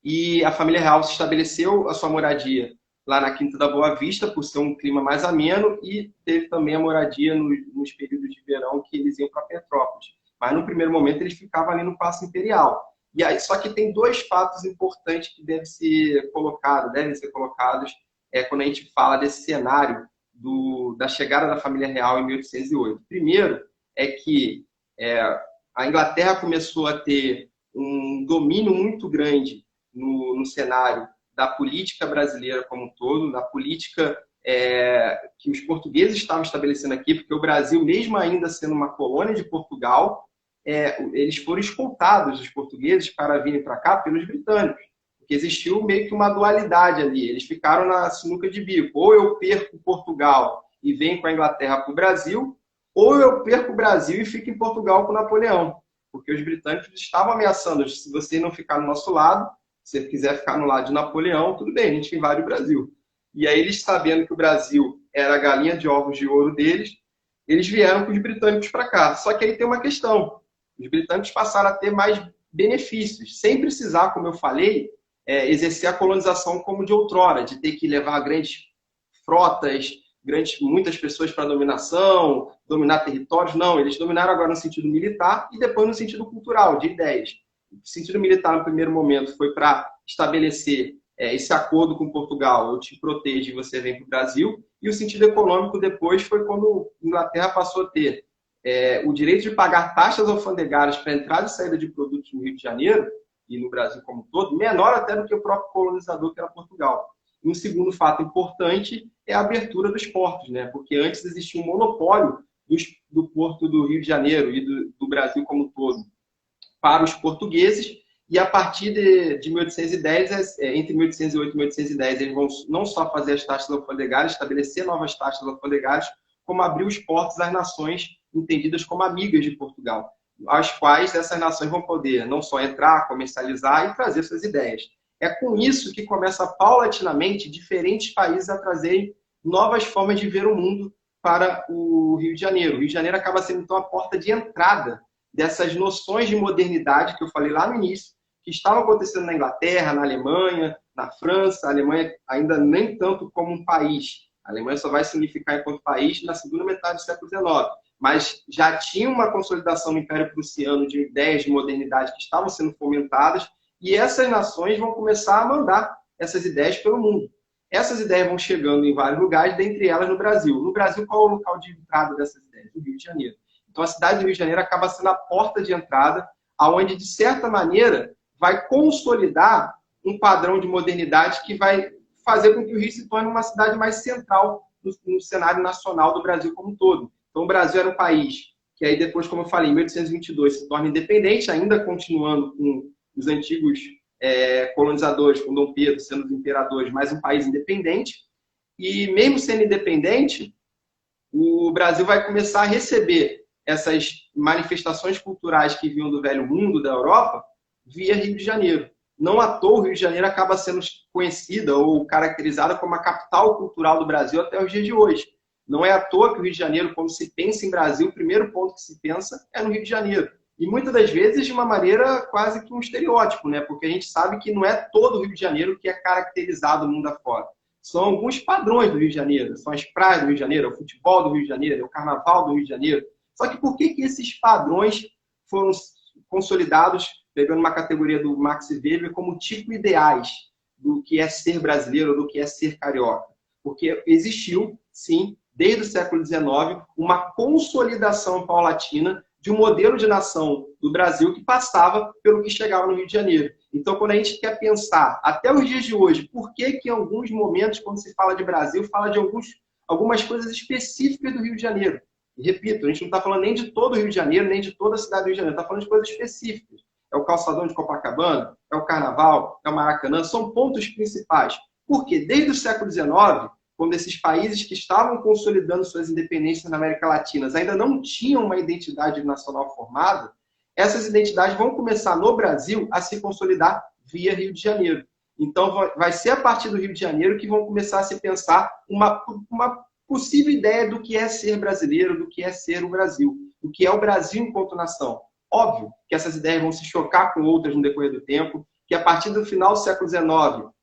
E a família real se estabeleceu a sua moradia lá na Quinta da Boa Vista, por ser um clima mais ameno, e teve também a moradia nos períodos de verão que eles iam para Petrópolis. Mas, no primeiro momento, eles ficavam ali no Paço Imperial. E aí, só que tem dois fatos importantes que devem ser colocados quando a gente fala desse cenário da chegada da família real em 1808. Primeiro é que a Inglaterra começou a ter um domínio muito grande no cenário da política brasileira como um todo, da política que os portugueses estavam estabelecendo aqui, porque o Brasil, mesmo ainda sendo uma colônia de Portugal, eles foram escoltados, os portugueses, para virem para cá pelos britânicos. Porque existiu meio que uma dualidade ali. Eles ficaram na sinuca de bico. Ou eu perco Portugal e venho com a Inglaterra para o Brasil, ou eu perco o Brasil e fico em Portugal com Napoleão. Porque os britânicos estavam ameaçando, se você não ficar no nosso lado, se você quiser ficar no lado de Napoleão, tudo bem, a gente invade o Brasil. E aí eles, sabendo que o Brasil era a galinha de ovos de ouro deles, eles vieram com os britânicos para cá. Só que aí tem uma questão. Os britânicos passaram a ter mais benefícios, sem precisar, como eu falei, exercer a colonização como de outrora, de ter que levar grandes frotas, muitas pessoas para dominação, dominar territórios. Não, eles dominaram agora no sentido militar e depois no sentido cultural, de ideias. O sentido militar, no primeiro momento, foi para estabelecer esse acordo com Portugal, eu te protejo e você vem para o Brasil, e o sentido econômico depois foi quando a Inglaterra passou a ter o direito de pagar taxas alfandegárias para entrada e saída de produtos no Rio de Janeiro e no Brasil como um todo, menor até do que o próprio colonizador, que era Portugal. E um segundo fato importante é a abertura dos portos, né? Porque antes existia um monopólio do porto do Rio de Janeiro e do Brasil como um todo para os portugueses, E a partir de 1810, entre 1808 e 1810, eles vão não só fazer as taxas alfandegárias, estabelecer novas taxas alfandegárias, como abrir os portos às nações entendidas como amigas de Portugal, às quais essas nações vão poder não só entrar, comercializar e trazer suas ideias. É com isso que começa paulatinamente diferentes países a trazerem novas formas de ver o mundo para o Rio de Janeiro. O Rio de Janeiro acaba sendo, então, a porta de entrada dessas noções de modernidade que eu falei lá no início, que estavam acontecendo na Inglaterra, na Alemanha, na França. A Alemanha ainda nem tanto como um país. A Alemanha só vai se unificar enquanto país na segunda metade do século XIX. Mas já tinha uma consolidação no Império Prussiano de ideias de modernidade que estavam sendo fomentadas, e essas nações vão começar a mandar essas ideias pelo mundo. Essas ideias vão chegando em vários lugares, dentre elas no Brasil. No Brasil, qual é o local de entrada dessas ideias? O Rio de Janeiro. Então, a cidade do Rio de Janeiro acaba sendo a porta de entrada, aonde, de certa maneira, vai consolidar um padrão de modernidade que vai fazer com que o Rio se torne uma cidade mais central no cenário nacional do Brasil como um todo. Então, o Brasil era um país que aí depois, como eu falei, em 1822 se torna independente, ainda continuando com os antigos colonizadores, com Dom Pedro sendo os imperadores, mas um país independente. E mesmo sendo independente, o Brasil vai começar a receber essas manifestações culturais que vinham do velho mundo, da Europa, via Rio de Janeiro. Não à toa, o Rio de Janeiro acaba sendo conhecida ou caracterizada como a capital cultural do Brasil até os dias de hoje. Não é à toa que o Rio de Janeiro, quando se pensa em Brasil, o primeiro ponto que se pensa é no Rio de Janeiro. E muitas das vezes de uma maneira quase que um estereótipo, né? Porque a gente sabe que não é todo o Rio de Janeiro que é caracterizado mundo afora. São alguns padrões do Rio de Janeiro. São as praias do Rio de Janeiro, o futebol do Rio de Janeiro, o carnaval do Rio de Janeiro. Só que por que esses padrões foram consolidados, pegando uma categoria do Max Weber, como tipo ideais do que é ser brasileiro, do que é ser carioca? Porque existiu, sim, desde o século XIX, uma consolidação paulatina de um modelo de nação do Brasil que passava pelo que chegava no Rio de Janeiro. Então, quando a gente quer pensar, até os dias de hoje, por que em alguns momentos, quando se fala de Brasil, fala de algumas coisas específicas do Rio de Janeiro? E, repito, a gente não está falando nem de todo o Rio de Janeiro, nem de toda a cidade do Rio de Janeiro, está falando de coisas específicas. É o calçadão de Copacabana, é o Carnaval, é o Maracanã, são pontos principais. Por quê? Desde o século XIX, quando esses países que estavam consolidando suas independências na América Latina ainda não tinham uma identidade nacional formada, essas identidades vão começar no Brasil a se consolidar via Rio de Janeiro. Então, vai ser a partir do Rio de Janeiro que vão começar a se pensar uma possível ideia do que é ser brasileiro, do que é ser o Brasil, do que é o Brasil enquanto nação. Óbvio que essas ideias vão se chocar com outras no decorrer do tempo, que a partir do final do século XIX,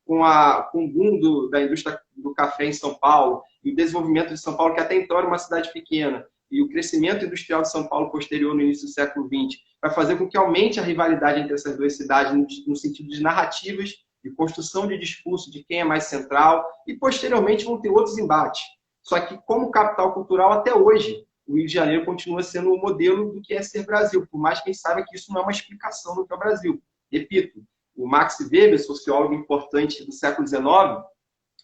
com o boom da indústria do café em São Paulo e o desenvolvimento de São Paulo, que até então era uma cidade pequena, e o crescimento industrial de São Paulo posterior no início do século XX, vai fazer com que aumente a rivalidade entre essas duas cidades no sentido de narrativas, de construção de discurso de quem é mais central, e posteriormente vão ter outros embates. Só que, como capital cultural, até hoje, o Rio de Janeiro continua sendo o modelo do que é ser Brasil, por mais que a gente saiba que isso não é uma explicação do que é o Brasil. Repito, o Max Weber, sociólogo importante do século XIX,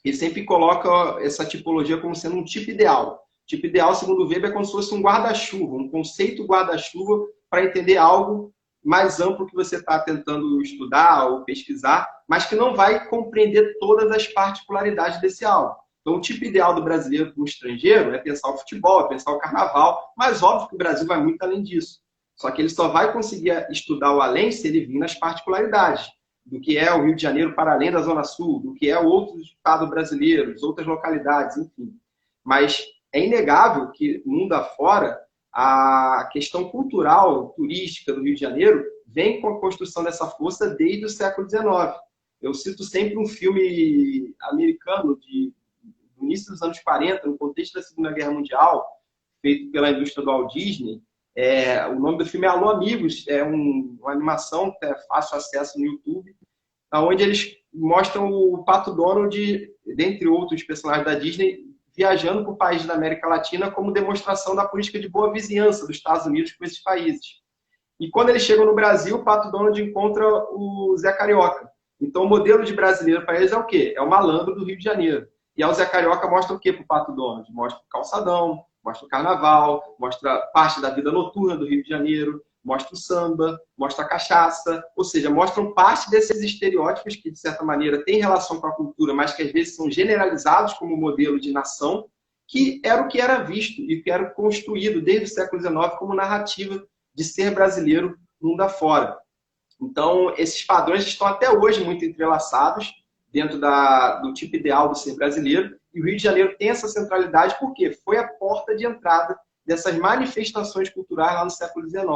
ele sempre coloca essa tipologia como sendo um tipo ideal. Tipo ideal, segundo Weber, é como se fosse um guarda-chuva, um conceito guarda-chuva para entender algo mais amplo que você está tentando estudar ou pesquisar, mas que não vai compreender todas as particularidades desse algo. Então, o tipo ideal do brasileiro para um estrangeiro é pensar o futebol, é pensar o carnaval, mas óbvio que o Brasil vai muito além disso. Só que ele só vai conseguir estudar o além se ele vir nas particularidades do que é o Rio de Janeiro para além da Zona Sul, do que é outros estados brasileiros, outras localidades, enfim. Mas é inegável que, mundo afora, a questão cultural, turística do Rio de Janeiro vem com a construção dessa força desde o século XIX. Eu cito sempre um filme americano do início dos anos 40, no contexto da Segunda Guerra Mundial, feito pela indústria do Walt Disney. O nome do filme é Alô Amigos, é uma animação que é fácil acesso no YouTube, onde eles mostram o Pato Donald, dentre outros personagens da Disney, viajando por países da América Latina como demonstração da política de boa vizinhança dos Estados Unidos com esses países. E quando eles chegam no Brasil, o Pato Donald encontra o Zé Carioca. Então, o modelo de brasileiro para eles é o quê? É o malandro do Rio de Janeiro. E aí o Zé Carioca mostra o quê para o Pato Donald? Mostra o calçadão, mostra o carnaval, mostra parte da vida noturna do Rio de Janeiro, mostra o samba, mostra a cachaça, ou seja, mostram parte desses estereótipos que, de certa maneira, têm relação com a cultura, mas que às vezes são generalizados como modelo de nação, que era o que era visto e que era construído desde o século XIX como narrativa de ser brasileiro mundo afora. Então, esses padrões estão até hoje muito entrelaçados dentro do tipo ideal do ser brasileiro, e o Rio de Janeiro tem essa centralidade porque foi a porta de entrada dessas manifestações culturais lá no século XIX.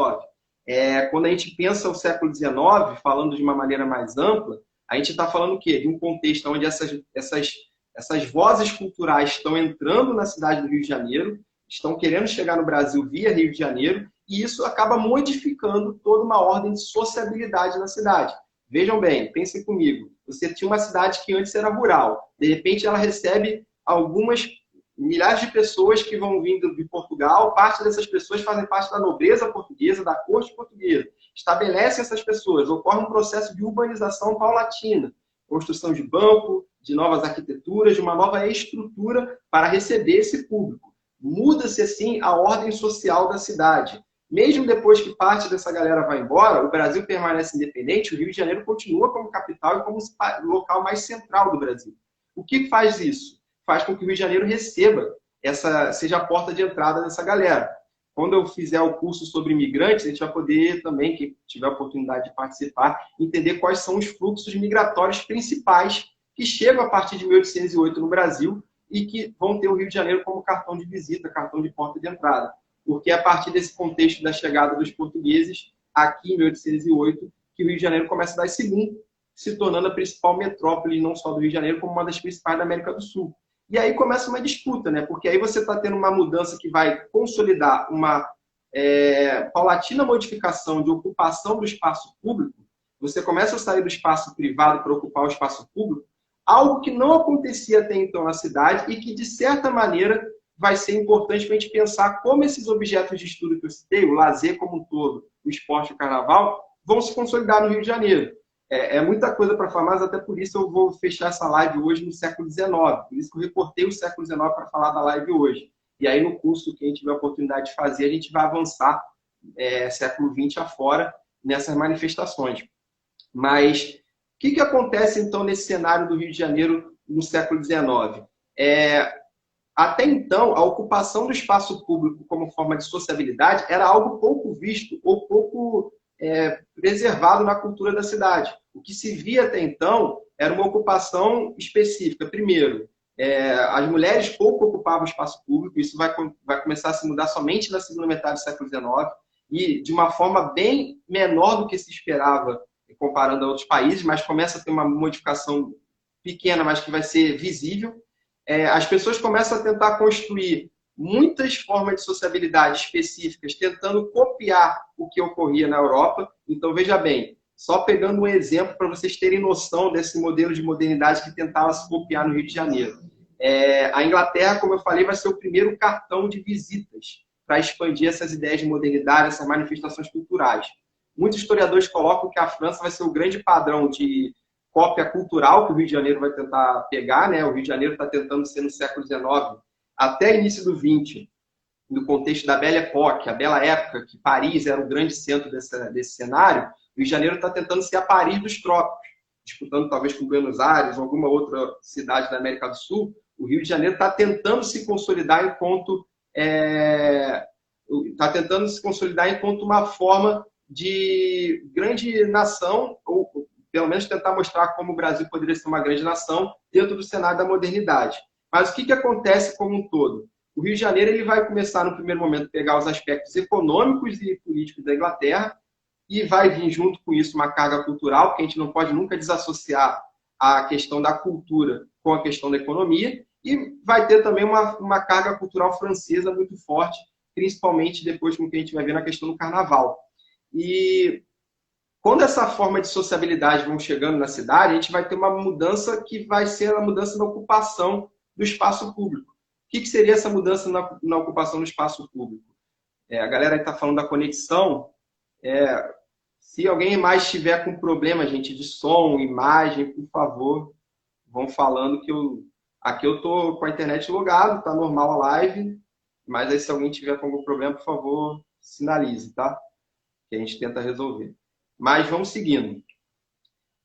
Quando a gente pensa o século XIX, falando de uma maneira mais ampla, a gente está falando o quê? De um contexto onde essas vozes culturais estão entrando na cidade do Rio de Janeiro, estão querendo chegar no Brasil via Rio de Janeiro, e isso acaba modificando toda uma ordem de sociabilidade na cidade. Vejam bem, pensem comigo, você tinha uma cidade que antes era rural, de repente ela recebe algumas milhares de pessoas que vão vindo de Portugal, parte dessas pessoas fazem parte da nobreza portuguesa, da corte portuguesa, estabelecem essas pessoas, ocorre um processo de urbanização paulatina, construção de banco, de novas arquiteturas, de uma nova estrutura para receber esse público. Muda-se, assim, a ordem social da cidade. Mesmo depois que parte dessa galera vai embora, o Brasil permanece independente, o Rio de Janeiro continua como capital e como o local mais central do Brasil. O que faz isso? Faz com que o Rio de Janeiro receba, seja a porta de entrada dessa galera. Quando eu fizer o curso sobre imigrantes, a gente vai poder também, quem tiver a oportunidade de participar, entender quais são os fluxos migratórios principais que chegam a partir de 1808 no Brasil e que vão ter o Rio de Janeiro como cartão de visita, cartão de porta de entrada. Porque é a partir desse contexto da chegada dos portugueses, aqui em 1808, que o Rio de Janeiro começa a dar esse boom, se tornando a principal metrópole, não só do Rio de Janeiro, como uma das principais da América do Sul. E aí começa uma disputa, né? Porque aí você está tendo uma mudança que vai consolidar uma paulatina modificação de ocupação do espaço público. Você começa a sair do espaço privado para ocupar o espaço público, algo que não acontecia até então na cidade e que, de certa maneira, vai ser importante para a gente pensar como esses objetos de estudo que eu citei, o lazer como um todo, o esporte e o carnaval, vão se consolidar no Rio de Janeiro. É muita coisa para falar, mas até por isso eu vou fechar essa live hoje no século XIX. Por isso que eu recortei o século XIX para falar da live hoje. E aí no curso que a gente tiver a oportunidade de fazer, a gente vai avançar século XX afora nessas manifestações. Mas o que acontece então nesse cenário do Rio de Janeiro no século XIX? Até então, a ocupação do espaço público como forma de sociabilidade era algo pouco visto ou pouco preservado na cultura da cidade. O que se via até então era uma ocupação específica. Primeiro, as mulheres pouco ocupavam o espaço público, isso vai começar a se mudar somente na segunda metade do século XIX, e de uma forma bem menor do que se esperava, comparando a outros países, mas começa a ter uma modificação pequena, mas que vai ser visível. As pessoas começam a tentar construir muitas formas de sociabilidade específicas, tentando copiar o que ocorria na Europa. Então, veja bem, só pegando um exemplo para vocês terem noção desse modelo de modernidade que tentava se copiar no Rio de Janeiro. A Inglaterra, como eu falei, vai ser o primeiro cartão de visitas para expandir essas ideias de modernidade, essas manifestações culturais. Muitos historiadores colocam que a França vai ser o grande padrão de cópia cultural que o Rio de Janeiro vai tentar pegar, né? O Rio de Janeiro está tentando ser no século XIX até início do XX, no contexto da Belle Époque, a bela época, que Paris era o grande centro desse cenário. O Rio de Janeiro está tentando ser a Paris dos trópicos, disputando talvez com Buenos Aires ou alguma outra cidade da América do Sul. O Rio de Janeiro está tentando se consolidar enquanto uma forma de grande nação, ou pelo menos tentar mostrar como o Brasil poderia ser uma grande nação dentro do cenário da modernidade. Mas o que acontece como um todo? O Rio de Janeiro ele vai começar, no primeiro momento, a pegar os aspectos econômicos e políticos da Inglaterra e vai vir junto com isso uma carga cultural, porque a gente não pode nunca desassociar a questão da cultura com a questão da economia, e vai ter também uma carga cultural francesa muito forte, principalmente depois com o que a gente vai ver na questão do carnaval. E quando essa forma de sociabilidade vão chegando na cidade, a gente vai ter uma mudança que vai ser a mudança da ocupação do espaço público. O que seria essa mudança na ocupação do espaço público? A galera está falando da conexão. Se alguém mais estiver com problema, gente, de som, imagem, por favor, vão falando que aqui eu estou com a internet logado, está normal a live, mas aí se alguém tiver com algum problema, por favor, sinalize, tá? que a gente tenta resolver. Mas vamos seguindo.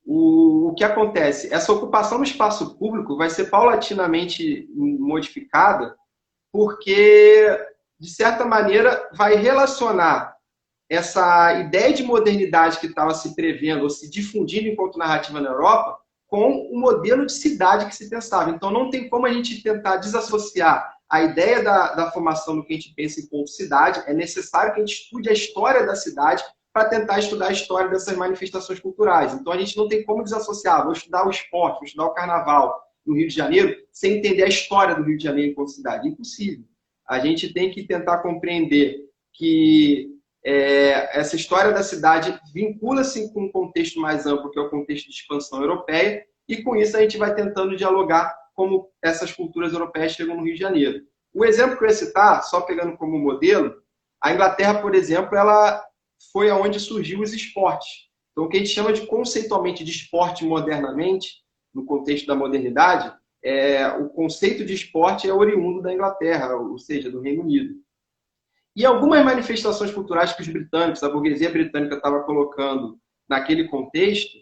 O que acontece? Essa ocupação no espaço público vai ser paulatinamente modificada porque, de certa maneira, vai relacionar essa ideia de modernidade que estava se prevendo ou se difundindo enquanto narrativa na Europa com o modelo de cidade que se pensava. Então, não tem como a gente tentar desassociar a ideia da formação do que a gente pensa enquanto cidade. É necessário que a gente estude a história da cidade para tentar estudar a história dessas manifestações culturais. Então, a gente não tem como desassociar. Vou estudar o esporte, vou estudar o carnaval no Rio de Janeiro sem entender a história do Rio de Janeiro enquanto cidade. Impossível. A gente tem que tentar compreender que essa história da cidade vincula-se com um contexto mais amplo, que é o contexto de expansão europeia, e com isso a gente vai tentando dialogar como essas culturas europeias chegam no Rio de Janeiro. O exemplo que eu ia citar, só pegando como modelo, a Inglaterra, por exemplo, ela foi aonde surgiu os esportes. Então, o que a gente chama de conceitualmente de esporte modernamente, no contexto da modernidade, o conceito de esporte é oriundo da Inglaterra, ou seja, do Reino Unido. E algumas manifestações culturais que os britânicos, a burguesia britânica estava colocando naquele contexto,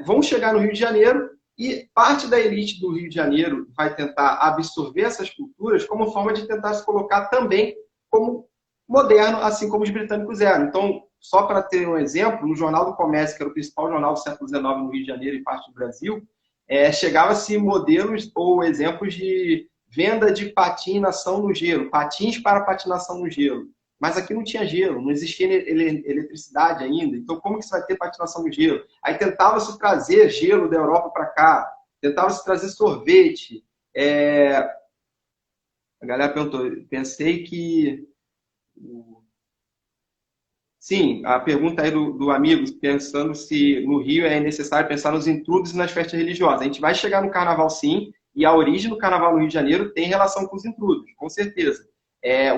vão chegar no Rio de Janeiro e parte da elite do Rio de Janeiro vai tentar absorver essas culturas como forma de tentar se colocar também como moderno, assim como os britânicos eram. Então, só para ter um exemplo, no Jornal do Comércio, que era o principal jornal do século XIX no Rio de Janeiro e parte do Brasil, chegava-se modelos ou exemplos de venda de patinação no gelo, patins para patinação no gelo. Mas aqui não tinha gelo, não existia eletricidade ainda. Então, como que você vai ter patinação no gelo? Aí tentava-se trazer gelo da Europa para cá, tentava-se trazer sorvete. A galera perguntou, pensei que... Sim, a pergunta aí do amigo, pensando se no Rio é necessário pensar nos intrudos e nas festas religiosas. A gente vai chegar no carnaval, sim, e a origem do carnaval no Rio de Janeiro tem relação com os intrudos, com certeza.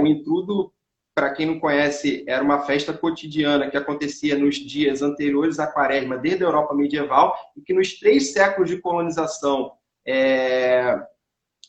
O intrudo, para quem não conhece, era uma festa cotidiana que acontecia nos dias anteriores à Quaresma, desde a Europa medieval, e que nos 3 séculos de colonização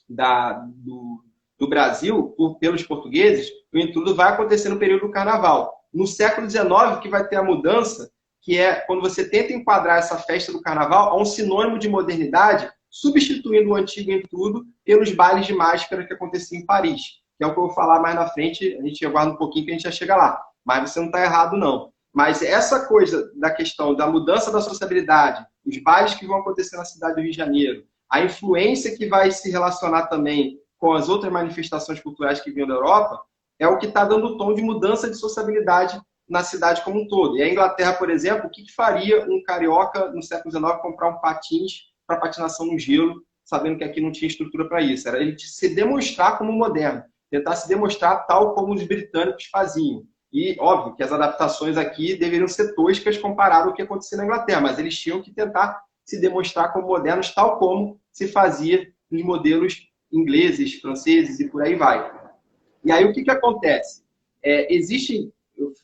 do Brasil pelos portugueses, o intrudo vai acontecer no período do carnaval. No século XIX, que vai ter a mudança, que é quando você tenta enquadrar essa festa do carnaval a um sinônimo de modernidade, substituindo o antigo intrudo pelos bailes de máscara que aconteciam em Paris. Que é o que eu vou falar mais na frente, a gente aguarda um pouquinho que a gente já chega lá. Mas você não está errado, não. Mas essa coisa da questão da mudança da sociabilidade, os bailes que vão acontecer na cidade do Rio de Janeiro, a influência que vai se relacionar também com as outras manifestações culturais que vinham da Europa, é o que está dando o tom de mudança de sociabilidade na cidade como um todo. E a Inglaterra, por exemplo, o que faria um carioca no século XIX comprar um patins para patinação no gelo, sabendo que aqui não tinha estrutura para isso? Era ele se demonstrar como moderno, tentar se demonstrar tal como os britânicos faziam. E, óbvio, que as adaptações aqui deveriam ser toscas comparado ao que acontecia na Inglaterra, mas eles tinham que tentar se demonstrar como modernos, tal como se fazia nos modelos ingleses, franceses e por aí vai. E aí o que acontece?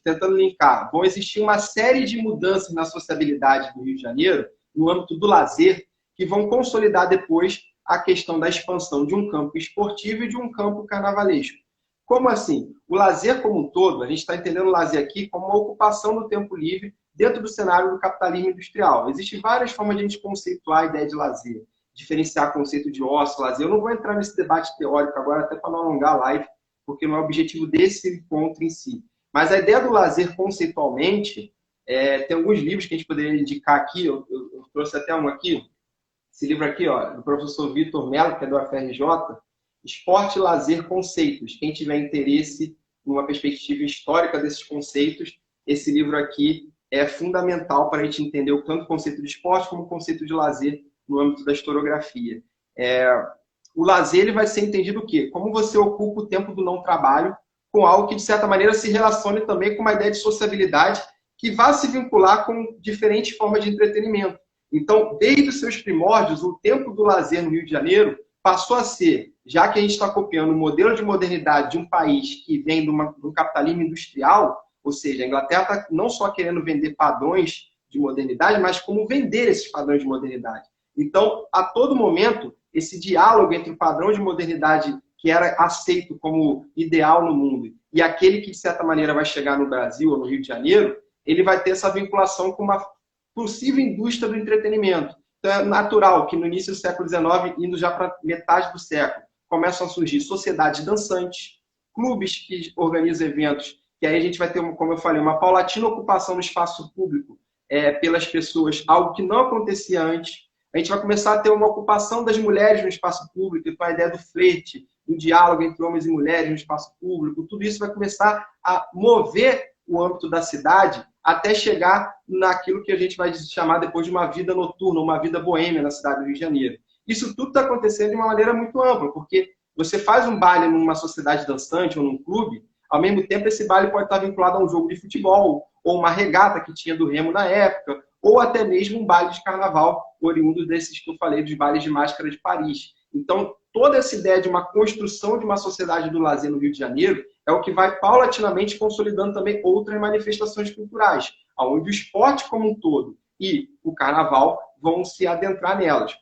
Tentando linkar, vão existir uma série de mudanças na sociabilidade do Rio de Janeiro, no âmbito do lazer, que vão consolidar depois a questão da expansão de um campo esportivo e de um campo carnavalesco. Como assim? O lazer como um todo, a gente está entendendo o lazer aqui como uma ocupação do tempo livre dentro do cenário do capitalismo industrial. Existem várias formas de a gente conceituar a ideia de lazer, diferenciar o conceito de ócio, lazer. Eu não vou entrar nesse debate teórico agora, até para não alongar a live, porque não é o objetivo desse encontro em si. Mas a ideia do lazer, conceitualmente, tem alguns livros que a gente poderia indicar aqui, eu trouxe até um aqui, esse livro aqui, ó, do professor Vitor Mello, que é do UFRJ, Esporte, Lazer, Conceitos. Quem tiver interesse numa perspectiva histórica desses conceitos, esse livro aqui é fundamental para a gente entender tanto o conceito de esporte como o conceito de lazer no âmbito da historiografia. O lazer ele vai ser entendido o quê? Como você ocupa o tempo do não trabalho com algo que, de certa maneira, se relacione também com uma ideia de sociabilidade que vai se vincular com diferentes formas de entretenimento. Então, desde os seus primórdios, o tempo do lazer no Rio de Janeiro passou a ser, já que a gente está copiando o modelo de modernidade de um país que vem de um capitalismo industrial, ou seja, a Inglaterra está não só querendo vender padrões de modernidade, mas como vender esses padrões de modernidade. Então, a todo momento, esse diálogo entre o padrão de modernidade que era aceito como ideal no mundo, e aquele que, de certa maneira, vai chegar no Brasil ou no Rio de Janeiro, ele vai ter essa vinculação com uma possível indústria do entretenimento. Então, é natural que no início do século XIX, indo já para metade do século, começam a surgir sociedades dançantes, clubes que organizam eventos, que aí a gente vai ter, como eu falei, uma paulatina ocupação no espaço público pelas pessoas, algo que não acontecia antes. A gente vai começar a ter uma ocupação das mulheres no espaço público, com a ideia do flerte, do diálogo entre homens e mulheres no espaço público. Tudo isso vai começar a mover o âmbito da cidade até chegar naquilo que a gente vai chamar depois de uma vida noturna, uma vida boêmia na cidade do Rio de Janeiro. Isso tudo está acontecendo de uma maneira muito ampla, porque você faz um baile numa sociedade dançante ou num clube, ao mesmo tempo esse baile pode estar vinculado a um jogo de futebol, ou uma regata que tinha do Remo na época, ou até mesmo um baile de carnaval, oriundo desses que eu falei, dos bailes de máscara de Paris. Então, toda essa ideia de uma construção de uma sociedade do lazer no Rio de Janeiro é o que vai paulatinamente consolidando também outras manifestações culturais, onde o esporte como um todo e o carnaval vão se adentrar nelas.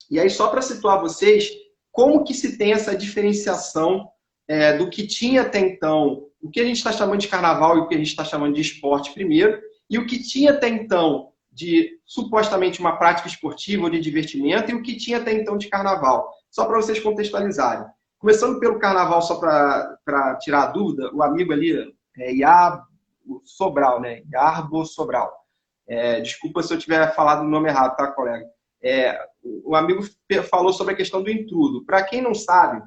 E aí, só para situar vocês, como que se tem essa diferenciação do que tinha até então, o que a gente está chamando de carnaval e o que a gente está chamando de esporte primeiro, e o que tinha até então de supostamente uma prática esportiva ou de divertimento e o que tinha até então de carnaval. Só para vocês contextualizarem. Começando pelo carnaval, só para tirar a dúvida, o amigo ali Iarbo Sobral, né? Iarbo Sobral. Desculpa se eu tiver falado o nome errado, tá, colega? O amigo falou sobre a questão do intrudo. Para quem não sabe,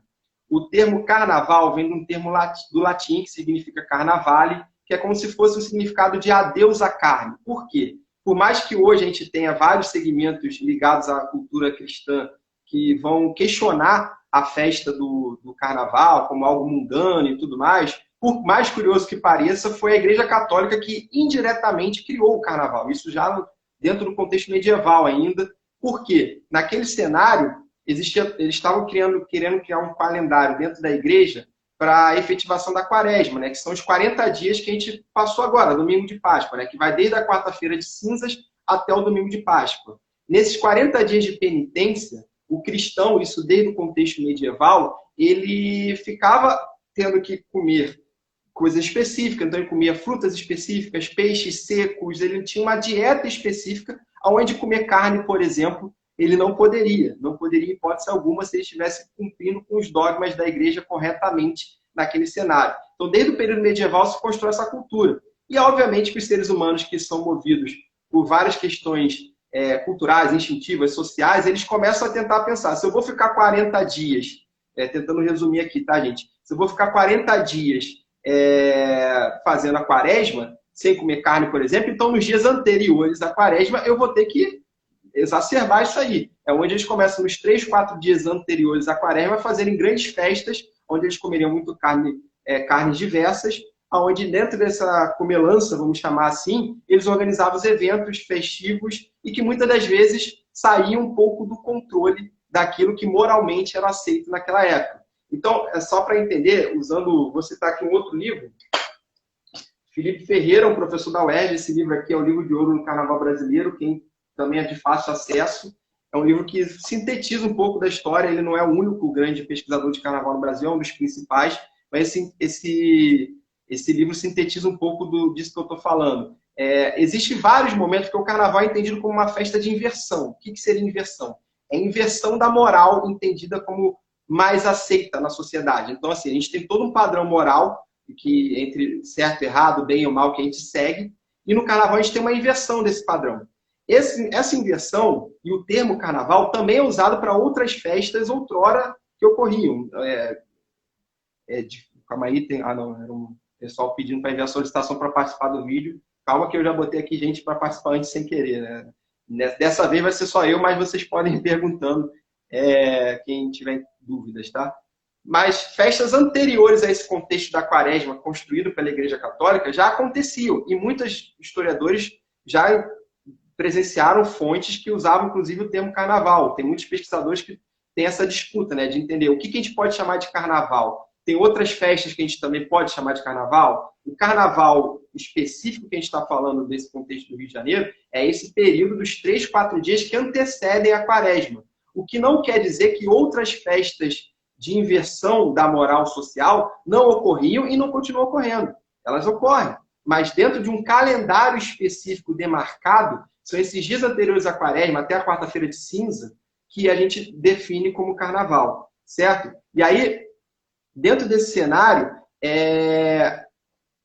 o termo carnaval vem de um termo do latim que significa carnavale, que é como se fosse um significado de adeus à carne. Por quê? Por mais que hoje a gente tenha vários segmentos ligados à cultura cristã que vão questionar a festa do carnaval como algo mundano e tudo mais, por mais curioso que pareça, foi a Igreja Católica que indiretamente criou o carnaval. Isso já dentro do contexto medieval ainda. Por quê? Naquele cenário, eles estavam querendo criar um calendário dentro da igreja para a efetivação da quaresma, né? Que são os 40 dias que a gente passou agora, domingo de Páscoa, né? Que vai desde a quarta-feira de cinzas até o domingo de Páscoa. Nesses 40 dias de penitência, o cristão, isso desde o contexto medieval, ele ficava tendo que comer coisas específicas, então ele comia frutas específicas, peixes secos, ele tinha uma dieta específica, onde comer carne, por exemplo, ele não poderia em hipótese alguma se ele estivesse cumprindo com os dogmas da igreja corretamente naquele cenário. Então, desde o período medieval se constrói essa cultura. E, obviamente, que os seres humanos que são movidos por várias questões culturais, instintivas, sociais, eles começam a tentar pensar, se eu vou ficar 40 dias, tentando resumir aqui, tá, gente? Se eu vou ficar 40 dias fazendo a quaresma, sem comer carne, por exemplo, então nos dias anteriores à quaresma eu vou ter que exacerbar isso aí. É onde eles começam nos 3, 4 dias anteriores à quaresma a fazerem grandes festas, onde eles comeriam muito carnes diversas, onde dentro dessa comelança, vamos chamar assim, eles organizavam os eventos festivos e que muitas das vezes saíam um pouco do controle daquilo que moralmente era aceito naquela época. Então, é só para entender, vou citar aqui um outro livro, Felipe Ferreira, um professor da UERJ, esse livro aqui é o livro de ouro no Carnaval Brasileiro, quem também é de fácil acesso. É um livro que sintetiza um pouco da história, ele não é o único grande pesquisador de carnaval no Brasil, é um dos principais, mas esse livro sintetiza um pouco disso que eu estou falando. Existem vários momentos que o carnaval é entendido como uma festa de inversão. O que seria inversão? É a inversão da moral entendida como mais aceita na sociedade. Então, assim, a gente tem todo um padrão moral que entre certo, errado, bem ou mal que a gente segue, e no carnaval a gente tem uma inversão desse padrão. Essa inversão e o termo carnaval também é usado para outras festas outrora que ocorriam. Calma aí, era um pessoal pedindo para enviar solicitação para participar do vídeo. Calma que eu já botei aqui gente para participar antes sem querer, né? Dessa vez vai ser só eu, mas vocês podem ir perguntando quem tiver dúvidas, tá? Mas festas anteriores a esse contexto da quaresma construído pela Igreja Católica já aconteciam. E muitos historiadores já presenciaram fontes que usavam, inclusive, o termo carnaval. Tem muitos pesquisadores que têm essa disputa, né, de entender o que a gente pode chamar de carnaval. Tem outras festas que a gente também pode chamar de carnaval. O carnaval específico que a gente está falando desse contexto do Rio de Janeiro é esse período dos 3, 4 dias que antecedem a quaresma. O que não quer dizer que outras festas de inversão da moral social não ocorriam e não continuam ocorrendo. Elas ocorrem, mas dentro de um calendário específico demarcado, são esses dias anteriores à quaresma, até a quarta-feira de cinza, que a gente define como carnaval, certo? E aí, dentro desse cenário,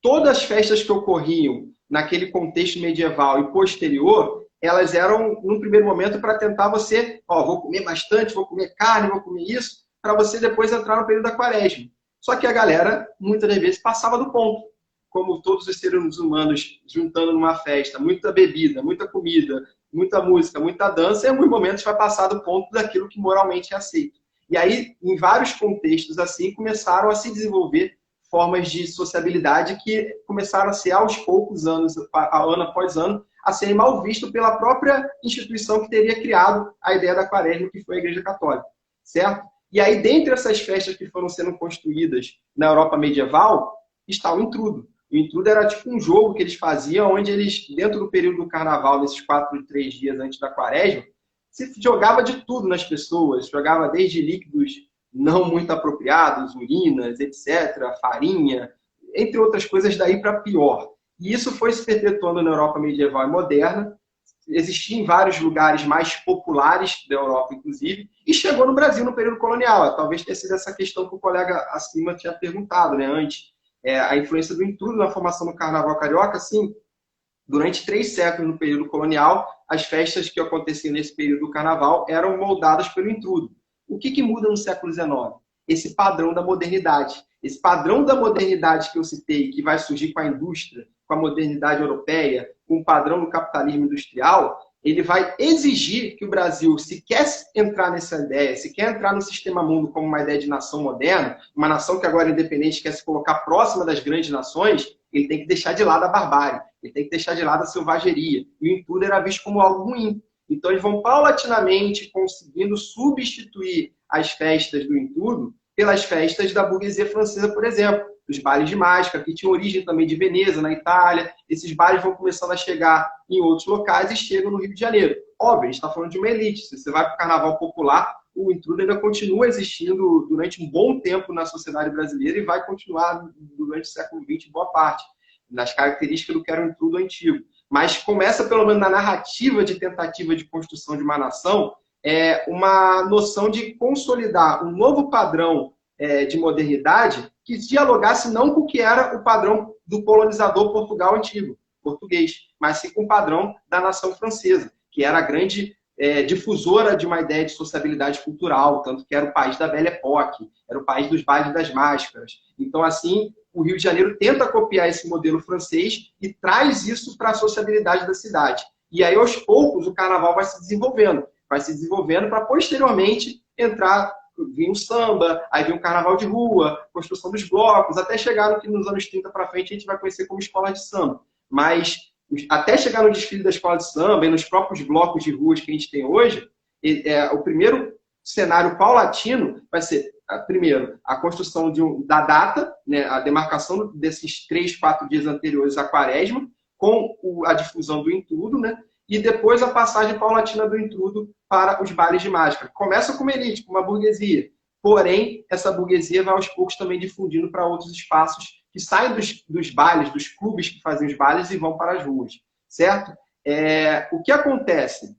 todas as festas que ocorriam naquele contexto medieval e posterior, elas eram, num primeiro momento, para tentar você, vou comer bastante, vou comer carne, vou comer isso, para você depois entrar no período da quaresma. Só que a galera, muitas das vezes, passava do ponto. Como todos os seres humanos juntando numa festa, muita bebida, muita comida, muita música, muita dança, em alguns momentos vai passar do ponto daquilo que moralmente é aceito. E aí, em vários contextos assim, começaram a se desenvolver formas de sociabilidade que começaram a ser, aos poucos anos, ano após ano, a serem mal vistos pela própria instituição que teria criado a ideia da quaresma, que foi a Igreja Católica, certo? E aí, dentre essas festas que foram sendo construídas na Europa medieval, está o intrudo. O intrudo era tipo um jogo que eles faziam, onde eles, dentro do período do carnaval, nesses 4, 3 dias antes da quaresma, se jogava de tudo nas pessoas, jogava desde líquidos não muito apropriados, urinas, etc., farinha, entre outras coisas, daí para pior. E isso foi se perpetuando na Europa medieval e moderna, existia em vários lugares mais populares da Europa, inclusive, e chegou no Brasil no período colonial. Talvez tenha sido essa questão que o colega acima tinha perguntado, né, antes. A influência do intrudo na formação do carnaval carioca, sim. Durante 3 séculos no período colonial, as festas que aconteciam nesse período do carnaval eram moldadas pelo intrudo. O que muda no século XIX? Esse padrão da modernidade. Esse padrão da modernidade que eu citei, que vai surgir com a indústria, com a modernidade europeia, com o padrão do capitalismo industrial, ele vai exigir que o Brasil, se quer entrar nessa ideia, se quer entrar no sistema mundo como uma ideia de nação moderna, uma nação que agora é independente quer se colocar próxima das grandes nações, ele tem que deixar de lado a barbárie, ele tem que deixar de lado a selvageria. E o intrudo era visto como algo ruim. Então, eles vão paulatinamente conseguindo substituir as festas do intrudo pelas festas da burguesia francesa, por exemplo. Os bailes de máscara, que tinham origem também de Veneza, na Itália. Esses bailes vão começando a chegar em outros locais e chegam no Rio de Janeiro. Óbvio, a gente está falando de uma elite. Se você vai para o carnaval popular, o intrudo ainda continua existindo durante um bom tempo na sociedade brasileira e vai continuar durante o século XX, boa parte, nas características do que era o intrudo antigo. Mas começa, pelo menos na narrativa de tentativa de construção de uma nação, uma noção de consolidar um novo padrão de modernidade que dialogasse não com o que era o padrão do colonizador Portugal antigo, português, mas sim com o padrão da nação francesa, que era a grande difusora de uma ideia de sociabilidade cultural, tanto que era o país da Belle Époque, era o país dos bailes das máscaras. Então, assim, o Rio de Janeiro tenta copiar esse modelo francês e traz isso para a sociabilidade da cidade. E aí, aos poucos, o carnaval vai se desenvolvendo para posteriormente vir um samba, aí vir um carnaval de rua, construção dos blocos, até chegar no que nos anos 30 para frente a gente vai conhecer como escola de samba. Mas até chegar no desfile da escola de samba e nos próprios blocos de ruas que a gente tem hoje, o primeiro cenário paulatino vai ser, primeiro, a construção da data, né, a demarcação desses 3, 4 dias anteriores à quaresma, com a difusão do intrudo, né, e depois a passagem paulatina do intrudo para os bailes de máscara. Começa com uma elite, com uma burguesia, porém, essa burguesia vai aos poucos também difundindo para outros espaços que saem dos bailes, dos clubes que fazem os bailes e vão para as ruas, certo? O que acontece?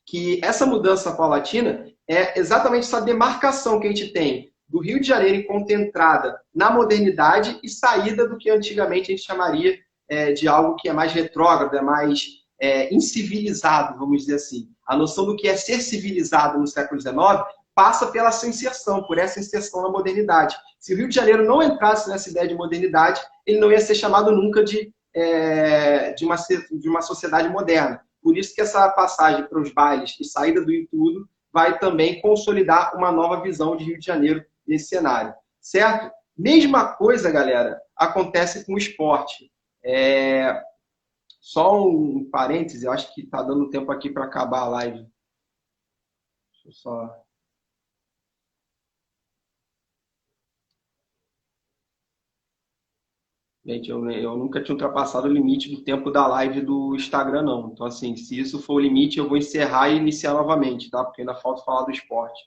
Que essa mudança paulatina é exatamente essa demarcação que a gente tem do Rio de Janeiro enquanto entrada na modernidade e saída do que antigamente a gente chamaria de algo que é mais retrógrado, é mais incivilizado, vamos dizer assim. A noção do que é ser civilizado no século XIX passa pela sua inserção, por essa inserção na modernidade. Se o Rio de Janeiro não entrasse nessa ideia de modernidade, ele não ia ser chamado nunca de uma sociedade moderna. Por isso que essa passagem para os bailes e saída do intrudo vai também consolidar uma nova visão de Rio de Janeiro nesse cenário. Certo? Mesma coisa, galera, acontece com o esporte. Só um parêntese, eu acho que está dando tempo aqui para acabar a live. Deixa eu só... Gente, eu nunca tinha ultrapassado o limite do tempo da live do Instagram, não. Então, assim, se isso for o limite, eu vou encerrar e iniciar novamente, tá? Porque ainda falta falar do esporte.